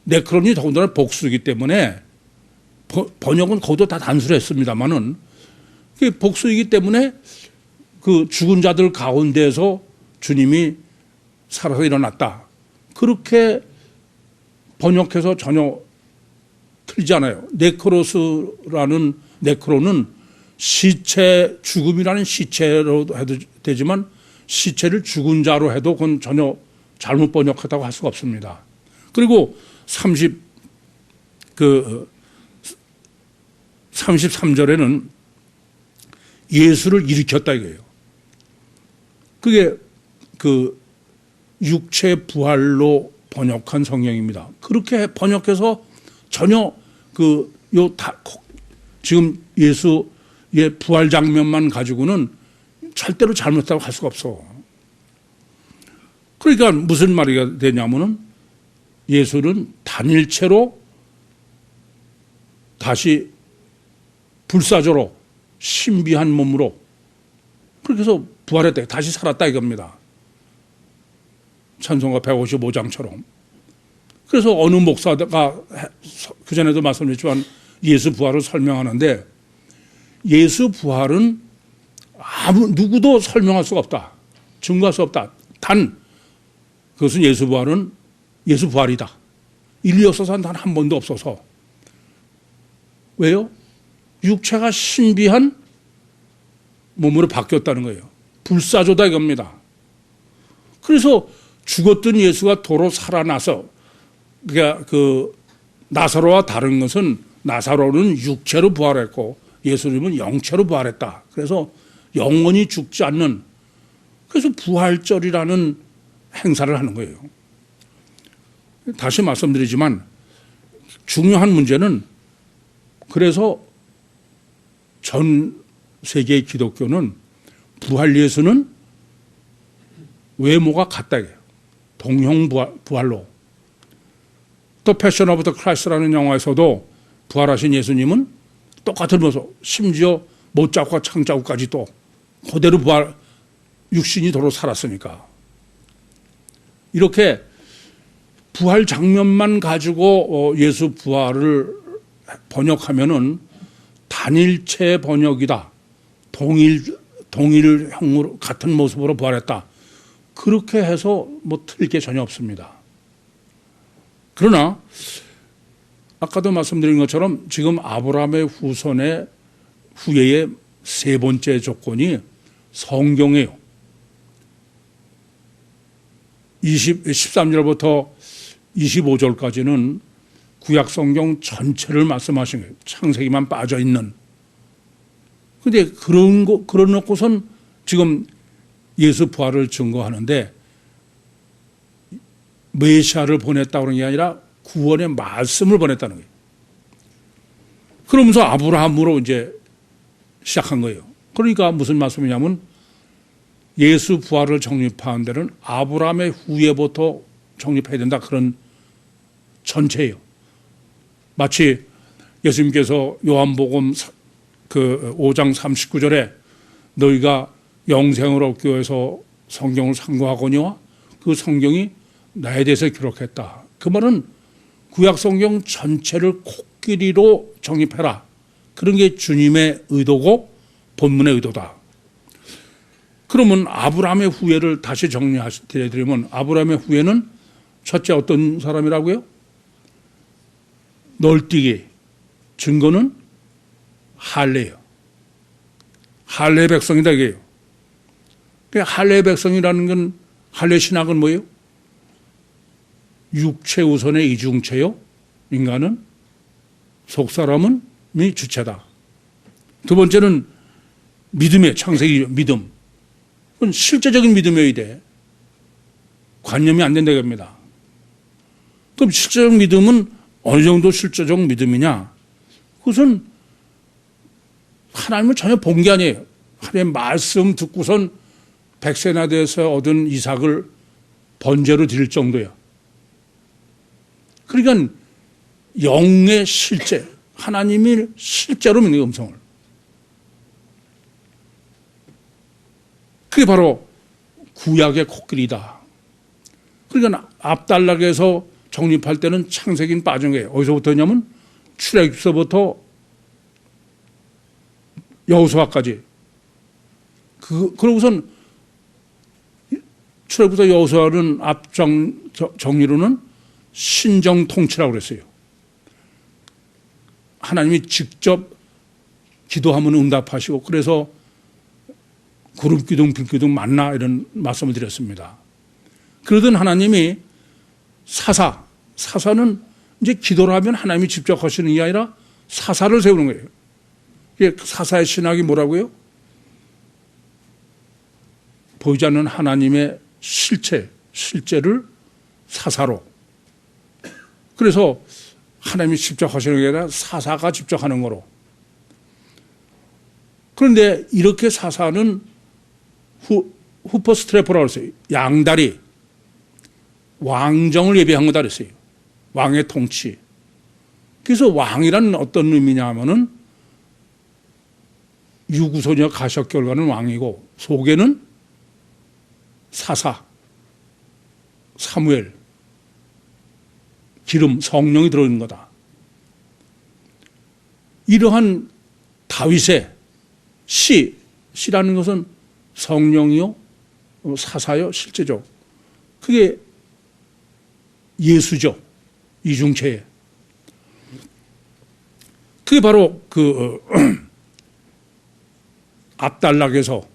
네크론이 더군다나 복수이기 때문에 번역은 거기도 다 단수를 했습니다만은 복수이기 때문에 그 죽은 자들 가운데서 주님이 살아서 일어났다. 그렇게 번역해서 전혀 틀리지 않아요. 네크로스라는 네크로는 시체, 죽음이라는 시체로 해도 되지만 시체를 죽은 자로 해도 그건 전혀 잘못 번역했다고 할 수가 없습니다. 그리고 33절에는 예수를 일으켰다 이거예요. 그게 그 육체 부활로 번역한 성경입니다. 그렇게 번역해서 전혀 지금 예수의 부활 장면만 가지고는 절대로 잘못했다고 할 수가 없어. 그러니까 무슨 말이 되냐면은 예수는 단일체로 다시 불사조로 신비한 몸으로 그렇게 해서 부활했다. 다시 살았다 이겁니다. 찬송가 155장처럼. 그래서 어느 목사가 그전에도 말씀드렸지만 예수 부활을 설명하는데 예수 부활은 누구도 설명할 수가 없다. 증거할 수 없다. 단 그것은 예수 부활이다. 인류 역사상 단 한 번도 없어서. 왜요? 육체가 신비한 몸으로 바뀌었다는 거예요. 불사조다 이겁니다. 그래서 죽었던 예수가 도로 살아나서 그러니까 나사로와 다른 것은 나사로는 육체로 부활했고 예수님은 영체로 부활했다. 그래서 영원히 죽지 않는 그래서 부활절이라는 행사를 하는 거예요. 다시 말씀드리지만 중요한 문제는 그래서 전 세계의 기독교는 부활 예수는 외모가 같다 이거예요. 동형 부활로. 또 패션 오브 더 크라이스트라는 영화에서도 부활하신 예수님은 똑같은 모습, 심지어 못자국과 창자국까지 또 그대로 육신이 도로 살았으니까. 이렇게 부활 장면만 가지고 예수 부활을 번역하면은 단일체 번역이다. 동일형으로 같은 모습으로 부활했다. 그렇게 해서 뭐 틀릴 게 전혀 없습니다. 그러나 아까도 말씀드린 것처럼 지금 아브라함의 후예의 세 번째 조건이 성경이에요. 13절부터 25절까지는 구약 성경 전체를 말씀하신 거예요. 창세기만 빠져 있는. 그런데 그런 놓고선 지금 예수 부활을 증거하는데 메시아를 보냈다고 하는 게 아니라 구원의 말씀을 보냈다는 거예요. 그러면서 아브라함으로 이제 시작한 거예요. 그러니까 무슨 말씀이냐면 예수 부활을 정립하는 데는 아브라함의 후예부터 정립해야 된다. 그런 전체예요. 마치 예수님께서 요한복음 그 5장 39절에 너희가 영생을 얻기 위해서 성경을 상고하거니와 그 성경이 나에 대해서 기록했다. 그 말은 구약 성경 전체를 코끼리로 정립해라. 그런 게 주님의 의도고 본문의 의도다. 그러면 아브라함의 후예를 다시 정리해드리면 아브라함의 후예는 첫째 어떤 사람이라고요? 널뛰기. 증거는 할례예요. 할례 백성이다 이게요. 할례 백성이라는 건 할례 신학은 뭐예요? 육체 우선의 이중체요. 인간은 속사람은 주체다. 두 번째는 믿음의 창세기 믿음. 그건 실제적인 믿음이어야 돼. 관념이 안 된다고 합니다. 그럼 실제적 믿음은 어느 정도 실제적 믿음이냐? 그것은 하나님을 전혀 본 게 아니에요. 하나님의 말씀 듣고선 백세나대에서 얻은 이삭을 번제로 드릴 정도야. 그러니까 영의 실제, 하나님이 실제로 믿는 음성을. 그게 바로 구약의 코끼리다. 그러니까 앞단락에서 정립할 때는 창세기는 빠진 거예요. 어디서부터냐면 출애굽서부터 여호수아까지. 그러고선 출애굽부터 여호수아는 앞 정리로는 신정 통치라고 그랬어요. 하나님이 직접 기도하면 응답하시고 그래서 구름 기둥, 빛 기둥 만나 이런 말씀을 드렸습니다. 그러던 하나님이 사사는 이제 기도를 하면 하나님이 직접 하시는 게 아니라 사사를 세우는 거예요. 이게 사사의 신학이 뭐라고요? 보이지 않는 하나님의 실제를 사사로. 그래서 하나님이 직접 하시는 게 아니라 사사가 직접 하는 거로. 그런데 이렇게 사사는 후퍼스트래퍼라고 했어요. 양다리. 왕정을 예비한 거다 그랬어요. 왕의 통치. 그래서 왕이란 어떤 의미냐 하면은 유구소녀 가셔 결과는 왕이고 속에는 사사, 사무엘, 기름, 성령이 들어있는 거다. 이러한 다윗의 시라는 것은 성령이요, 사사요, 실제죠. 그게 예수죠. 이중체에. 그게 바로 앞단락에서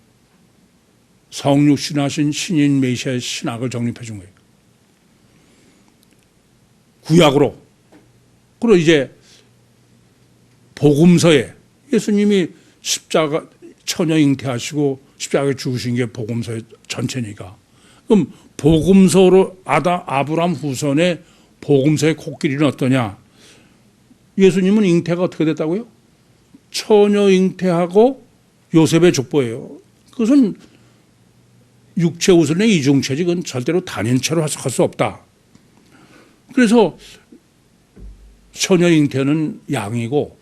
성육신하신 신인 메시아의 신학을 정립해 준 거예요. 구약으로. 그리고 이제 복음서에 예수님이 십자가 처녀 잉태하시고 십자가에 죽으신 게 복음서의 전체니까. 그럼 복음서로 아브라함 후손의 복음서의 코끼리는 어떠냐? 예수님은 잉태가 어떻게 됐다고요? 처녀 잉태하고 요셉의 족보예요. 그것은 육체 우선의 이중체지 그건 절대로 단인체로 해석할 수 없다. 그래서 처녀 잉태는 양이고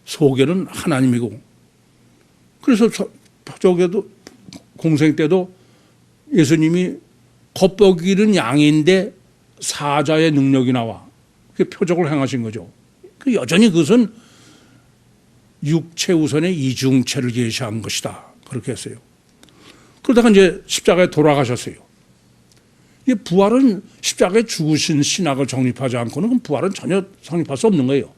소개는 하나님이고 그래서 저게도 공생 때도 예수님이 겉보기는 양인데 사자의 능력이 나와. 그게 표적을 행하신 거죠. 여전히 그것은 육체 우선의 이중체를 계시한 것이다. 그렇게 했어요. 그러다가 이제 십자가에 돌아가셨어요. 이 부활은 십자가에 죽으신 신학을 정립하지 않고는 부활은 전혀 성립할 수 없는 거예요.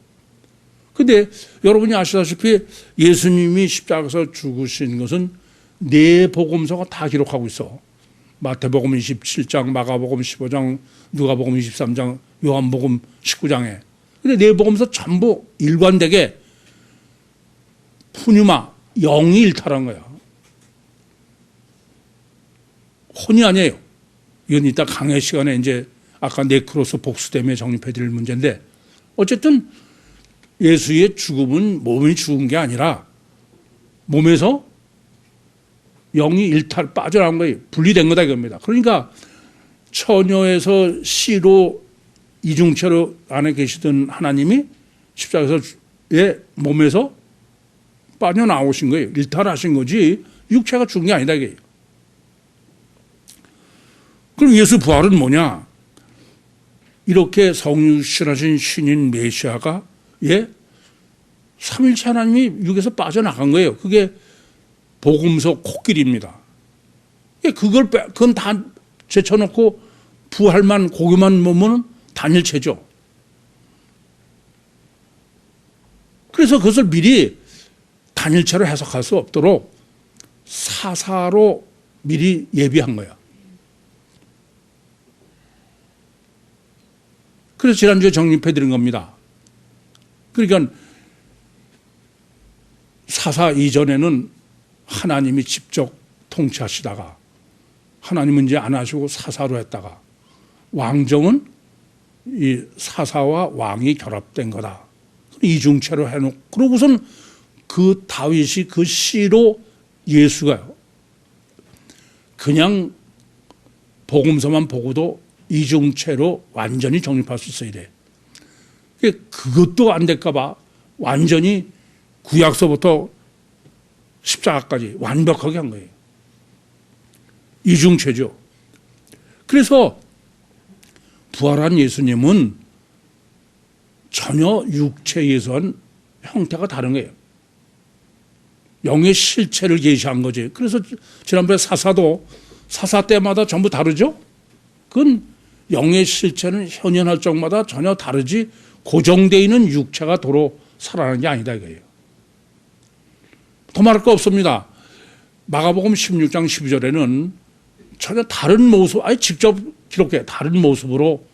그런데 여러분이 아시다시피 예수님이 십자가에서 죽으신 것은 네 복음서가 다 기록하고 있어. 마태복음 27장, 마가복음 15장, 누가복음 23장, 요한복음 19장에. 근데 네 복음서 전부 일관되게 푸뉴마, 영이 일탈한 거야. 혼이 아니에요. 이건 이따 강의 시간에 이제 아까 네크로스 복수됨에 정립해 드릴 문제인데, 어쨌든 예수의 죽음은 몸이 죽은 게 아니라 몸에서 영이 일탈 빠져나온 거예요. 분리된 거다 이겁니다. 그러니까 처녀에서 씨로 이중체로 안에 계시던 하나님이 십자가의 몸에서 빠져나오신 거예요. 일탈하신 거지 육체가 죽은 게 아니다 이게. 그럼 예수 부활은 뭐냐? 이렇게 성육신하신 신인 메시아가 삼일체 하나님이 육에서 빠져나간 거예요. 그게 복음서 코끼리입니다. 그건 다 제쳐놓고 부활만 고기만 보면 단일체죠. 그래서 그것을 미리 단일체로 해석할 수 없도록 사사로 미리 예비한 거야. 그래서 지난주에 정립해 드린 겁니다. 그러니까 사사 이전에는 하나님이 직접 통치하시다가 하나님은 이제 안 하시고 사사로 했다가 왕정은 이 사사와 왕이 결합된 거다. 이중체로 해놓고 그러고선 그 다윗이 그 씨로 예수가요. 그냥 복음서만 보고도 이중체로 완전히 정립할 수 있어야 돼. 그것도 안 될까 봐 완전히 구약서부터 십자가까지 완벽하게 한 거예요. 이중체죠. 그래서 부활한 예수님은 전혀 육체에서 한 형태가 다른 거예요. 영의 실체를 계시한 거지. 그래서 지난번에 사사도 사사 때마다 전부 다르죠. 그건 영의 실체는 현현할 적마다 전혀 다르지 고정되어 있는 육체가 도로 살아나는 게 아니다 이거예요. 더 말할 거 없습니다. 마가복음 16장 12절에는 전혀 다른 모습, 아니 직접 기록해 다른 모습으로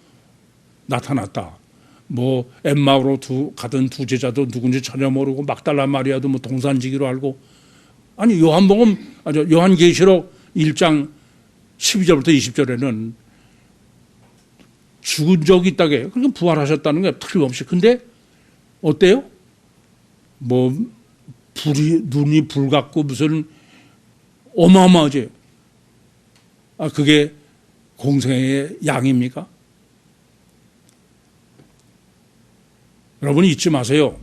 나타났다. 뭐 엠마오로 가던 두 제자도 누군지 전혀 모르고 막달라 마리아도 뭐 동산지기로 알고, 아니 요한계시록 1장 12절부터 20절에는 죽은 적이 있다게, 그러니까 부활하셨다는 게 틀림없이. 근데 어때요? 뭐 눈이 불 같고 무슨 어마어마하지. 그게 공생의 양입니까? 여러분 잊지 마세요.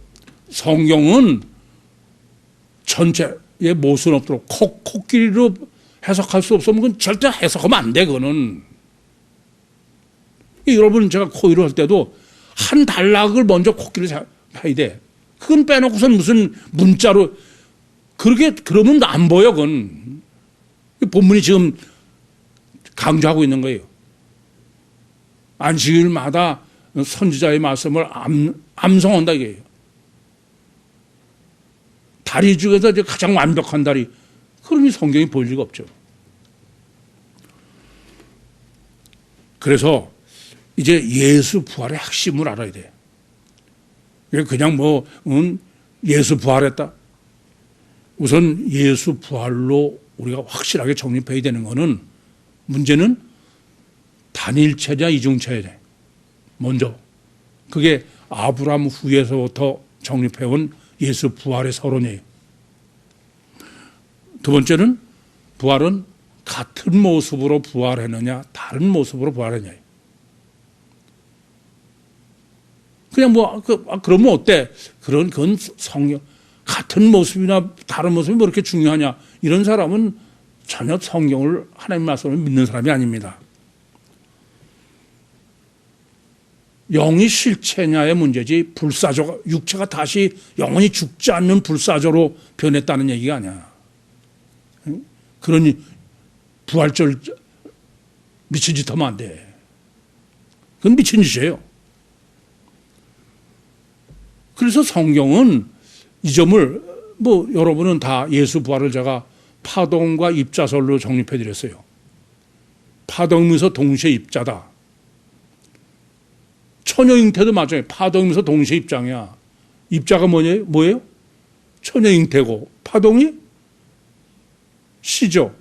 성경은 전체의 모순 없도록 코끼리로 해석할 수 없으면 그건 절대 해석하면 안 돼. 그거는 여러분 제가 코이로 할 때도 한 단락을 먼저 코끼리 해야 돼. 그건 빼놓고선 무슨 문자로 그러면 안 보여. 그건 본문이 지금 강조하고 있는 거예요. 안식일마다 선지자의 말씀을 암송한다 이게요. 다리 중에서 이제 가장 완벽한 다리. 그러니 성경이 볼 리가 없죠. 그래서 이제 예수 부활의 핵심을 알아야 돼. 그냥 예수 부활했다. 우선 예수 부활로 우리가 확실하게 정립해야 되는 거는, 문제는 단일체냐 이중체냐. 먼저 그게 아브라함 후에서부터 정립해온 예수 부활의 서론이에요. 두 번째는 부활은 같은 모습으로 부활했느냐 다른 모습으로 부활했느냐. 그냥 그러면 어때? 그건 성경 같은 모습이나 다른 모습이 뭐 이렇게 중요하냐. 이런 사람은 전혀 성경을, 하나님 말씀을 믿는 사람이 아닙니다. 영이 실체냐의 문제지 불사조, 육체가 다시 영원히 죽지 않는 불사조로 변했다는 얘기가 아니야. 그러니 부활절 미친 짓 하면 안 돼. 그건 미친 짓이에요. 그래서 성경은 이 점을 여러분은 다 예수 부활을 제가 파동과 입자설로 정립해 드렸어요. 파동이면서 동시에 입자다. 처녀잉태도 맞아요. 파동이면서 동시에 입장이야. 입자가 뭐예요? 처녀잉태고 파동이 시죠.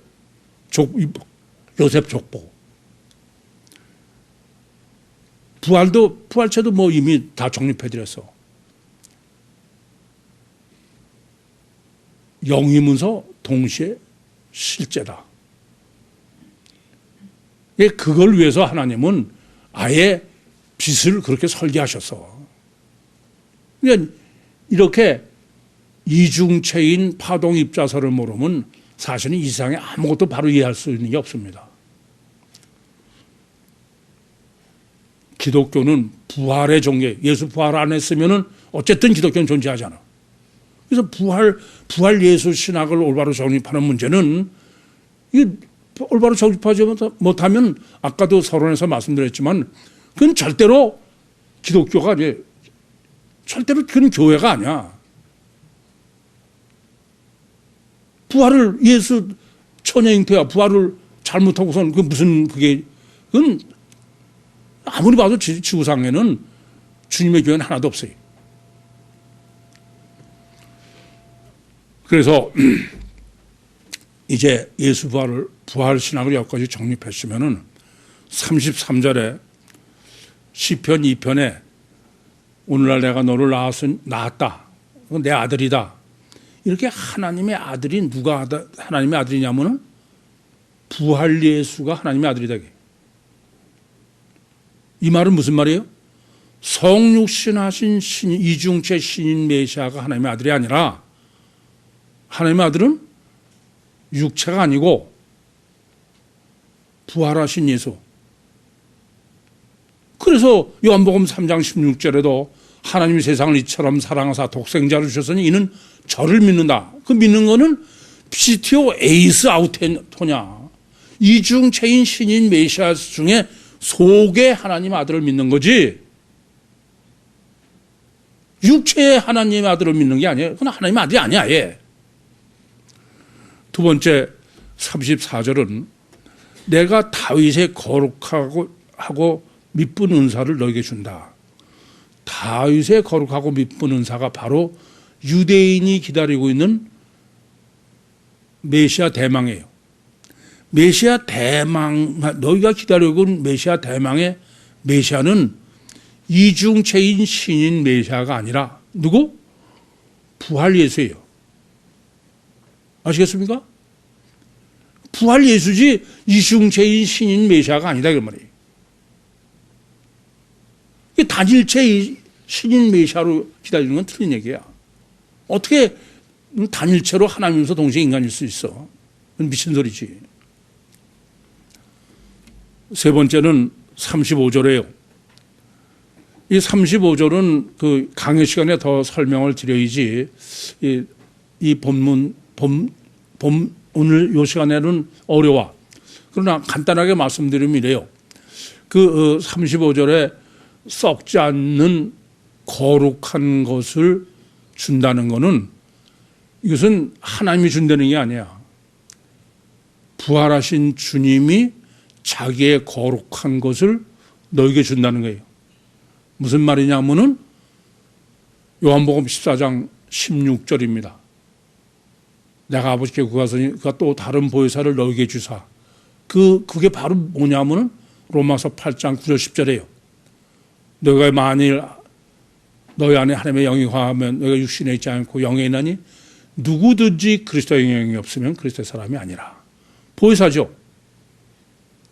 요셉 족보. 부활체도 뭐 이미 다 정립해드렸어. 영이면서 동시에 실제다. 그걸 위해서 하나님은 아예 빛을 그렇게 설계하셨어. 그러니까 이렇게 이중체인 파동 입자설을 모르면 사실은 이 세상에 아무것도 바로 이해할 수 있는 게 없습니다. 기독교는 부활의 종교, 예수 부활 안 했으면은 어쨌든 기독교는 존재하잖아. 그래서 부활 예수 신학을 올바로 정립하는 문제는 이게 올바로 정립하지 못하면 아까도 서론에서 말씀드렸지만 그건 절대로 기독교가 이제 절대로 그건 교회가 아니야. 부활을 예수 처녀잉태야 부활을 잘못하고선 그건 아무리 봐도 지구상에는 주님의 교회는 하나도 없어요. 그래서 이제 예수 부활 신학을 여기까지 정립했으면은 33절에 시편 2편에 오늘날 내가 너를 낳았다. 내 아들이다. 이렇게 하나님의 아들이 누가 하나님의 아들이냐면은 부활 예수가 하나님의 아들이다. 이 말은 무슨 말이에요? 성육신하신 이중체 신인 메시아가 하나님의 아들이 아니라 하나님의 아들은 육체가 아니고 부활하신 예수. 그래서 요한복음 3장 16절에도 하나님이 세상을 이처럼 사랑하사 독생자를 주셨으니 이는 저를 믿는다. 그 믿는 거는 피티오 에이스 아우테토냐. 이중체인 신인 메시아 중에 속에 하나님 아들을 믿는 거지 육체의 하나님의 아들을 믿는 게 아니에요. 그건 하나님의 아들이 아니야. 얘. 두 번째 34절은 내가 다윗의 거룩하고 미쁜 은사를 너에게 준다. 다윗의 거룩하고 미쁜 은사가 바로 유대인이 기다리고 있는 메시아 대망이에요. 메시아 대망, 너희가 기다리고 있는 메시아 대망의 메시아는 이중체인 신인 메시아가 아니라 누구? 부활 예수예요. 아시겠습니까? 부활 예수지 이중체인 신인 메시아가 아니다 그 말이에요. 단일체 신인 메시아로 기다리는 건 틀린 얘기야. 어떻게 단일체로 하나님이면서 동시에 인간일 수 있어? 그건 미친 소리지. 세 번째는 35절이에요. 이 35절은 그 강의 시간에 더 설명을 드려야지 이 본문 오늘 요 시간에는 어려워. 그러나 간단하게 말씀드리면 이래요. 그 35절에 썩지 않는 거룩한 것을 준다는 것은 이것은 하나님이 준다는 게 아니야. 부활하신 주님이 자기의 거룩한 것을 너에게 준다는 거예요. 무슨 말이냐면은 요한복음 14장 16절입니다. 내가 아버지께 구하더니 그가 또 다른 보혜사를 너에게 주사. 그게 바로 뭐냐면은 로마서 8장 9절 10절이에요. 너희가 만일 너희 안에 하나님의 영이 거하면 너희가 육신에 있지 않고 영에 있나니 누구든지 그리스도의 영이 없으면 그리스도의 사람이 아니라. 보혜사죠.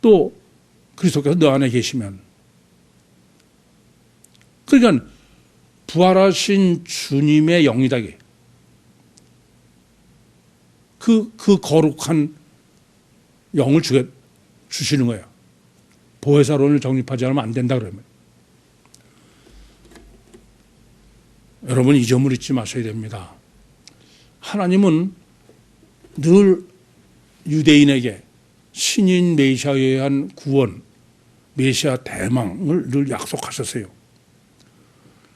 또 그리스도께서 너 안에 계시면. 그러니까 부활하신 주님의 영이다. 그 거룩한 영을 주시는 거예요. 보혜사론을 정립하지 않으면 안 된다 그러면. 여러분 이 점을 잊지 마셔야 됩니다. 하나님은 늘 유대인에게 신인 메시아에 의한 구원, 메시아 대망을 늘 약속하셨어요.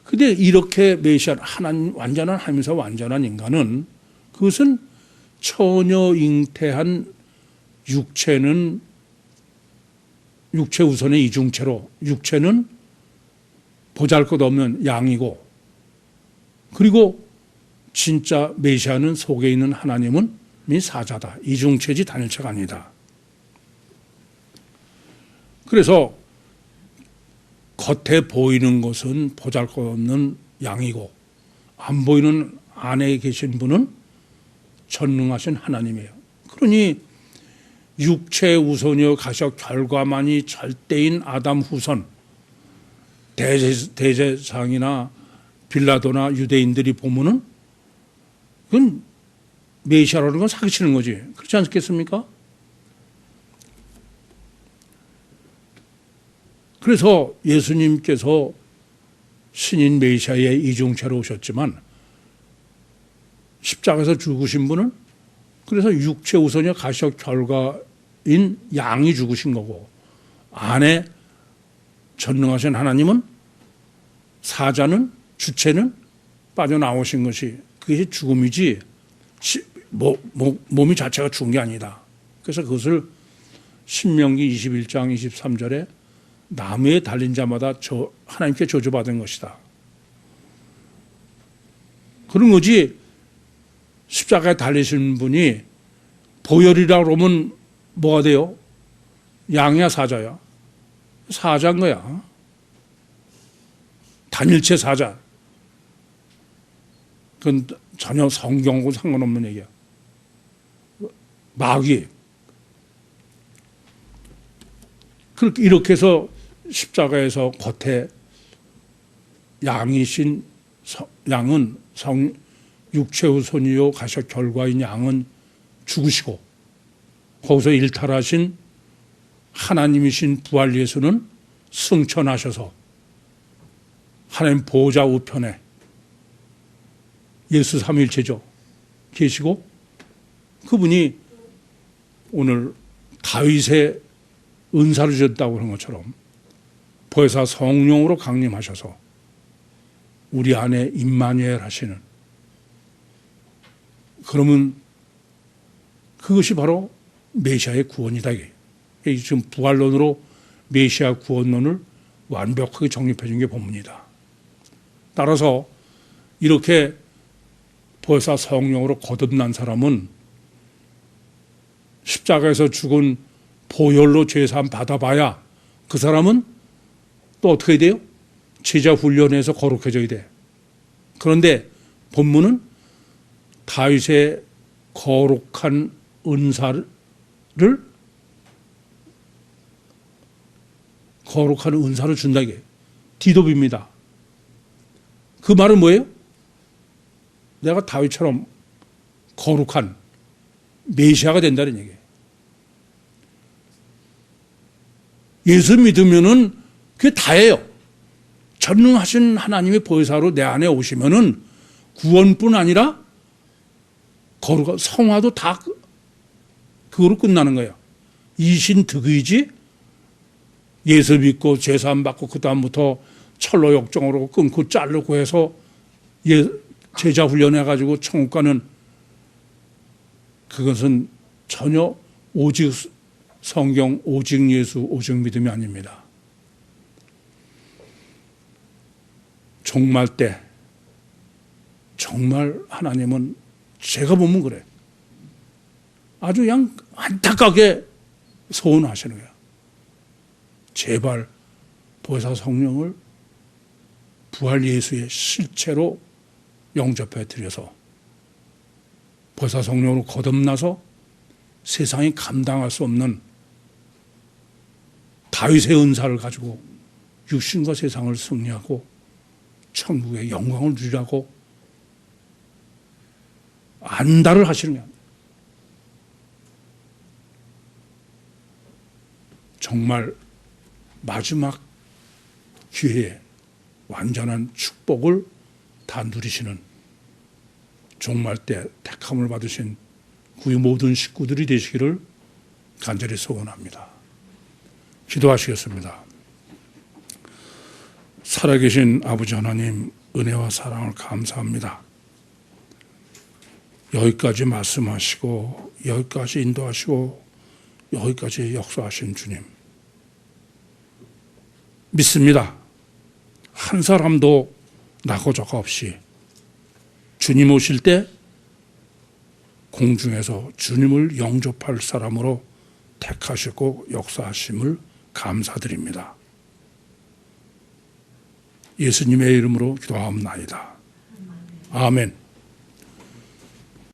그런데 이렇게 메시아 하나님 완전한 하면서 완전한 인간은 그것은 처녀 잉태한 육체는 육체 우선의 이중체로 육체는 보잘것없는 양이고 그리고 진짜 메시아는 속에 있는 하나님은 사자다. 이중체지 단일체가 아니다. 그래서 겉에 보이는 것은 보잘것없는 양이고 안 보이는 안에 계신 분은 전능하신 하나님이에요. 그러니 육체 우선이여 가셔 결과만이 절대인 아담 후손 대제사장이나 빌라도나 유대인들이 보면은 그건 메시아라는 건 사기치는 거지. 그렇지 않겠습니까? 그래서 예수님께서 신인 메시아의 이중체로 오셨지만 십자가에서 죽으신 분은 그래서 육체 우선이여 가시적 결과인 양이 죽으신 거고 안에 전능하신 하나님은 사자는 주체는 빠져나오신 것이 그것이 죽음이지 몸이 자체가 죽은 게 아니다. 그래서 그것을 신명기 21장 23절에 나무에 달린 자마다 하나님께 저주받은 것이다. 그런 거지. 십자가에 달리신 분이 보혈이라 그러면 뭐가 돼요? 양이야 사자야? 사자인 거야. 단일체 사자. 그건 전혀 성경하고 상관없는 얘기야. 마귀. 그렇게 이렇게 해서 십자가에서 겉에 양이신 양은 육체의 손이요 가셔 결과인 양은 죽으시고 거기서 일탈하신 하나님이신 부활 예수는 승천하셔서 하나님 보좌 우편에 예수 삼위일체죠. 계시고 그분이 오늘 다윗의 은사를 주셨다고 그런 것처럼 보혜사 성령으로 강림하셔서 우리 안에 임마누엘 하시는 그러면 그것이 바로 메시아의 구원이다. 이게 지금 부활론으로 메시아 구원론을 완벽하게 정립해 준 게 본문이다. 따라서 이렇게 보혜사 성령으로 거듭난 사람은 십자가에서 죽은 보혈로 죄사함 받아봐야 그 사람은 또 어떻게 돼요? 제자 훈련에서 거룩해져야 돼. 그런데 본문은 다윗의 거룩한 은사를 준다 이게 디도입니다. 그 말은 뭐예요? 내가 다윗처럼 거룩한 메시아가 된다는 얘기예요. 예수 믿으면은 그게 다예요. 전능하신 하나님의 보혜사로 내 안에 오시면은 구원뿐 아니라 거룩한 성화도 다 그거로 끝나는 거예요. 이신득의지 예수 믿고 제사함 받고 그 다음부터 철로 역정으로 끊고 자르고 해서 제자 훈련해가지고 천국 가는 그것은 전혀 오직 성경, 오직 예수, 오직 믿음이 아닙니다. 종말 때 정말 하나님은 제가 보면 그래. 아주 그냥 안타깝게 소원하시는 거야. 제발 보혜사 성령을 부활 예수의 실체로 영접해 드려서 보혜사 성령으로 거듭나서 세상이 감당할 수 없는 다윗의 은사를 가지고 육신과 세상을 승리하고 천국의 영광을 누리라고 안달을 하시는 거야. 정말 마지막 기회에 완전한 축복을 다 누리시는 종말 때 택함을 받으신 우리 모든 식구들이 되시기를 간절히 소원합니다. 기도하시겠습니다. 살아계신 아버지 하나님, 은혜와 사랑을 감사합니다. 여기까지 말씀하시고 여기까지 인도하시고 여기까지 역사하신 주님, 믿습니다. 한 사람도 나고자가 없이 주님 오실 때 공중에서 주님을 영접할 사람으로 택하시고 역사하심을 감사드립니다. 예수님의 이름으로 기도하옵나이다. 아멘.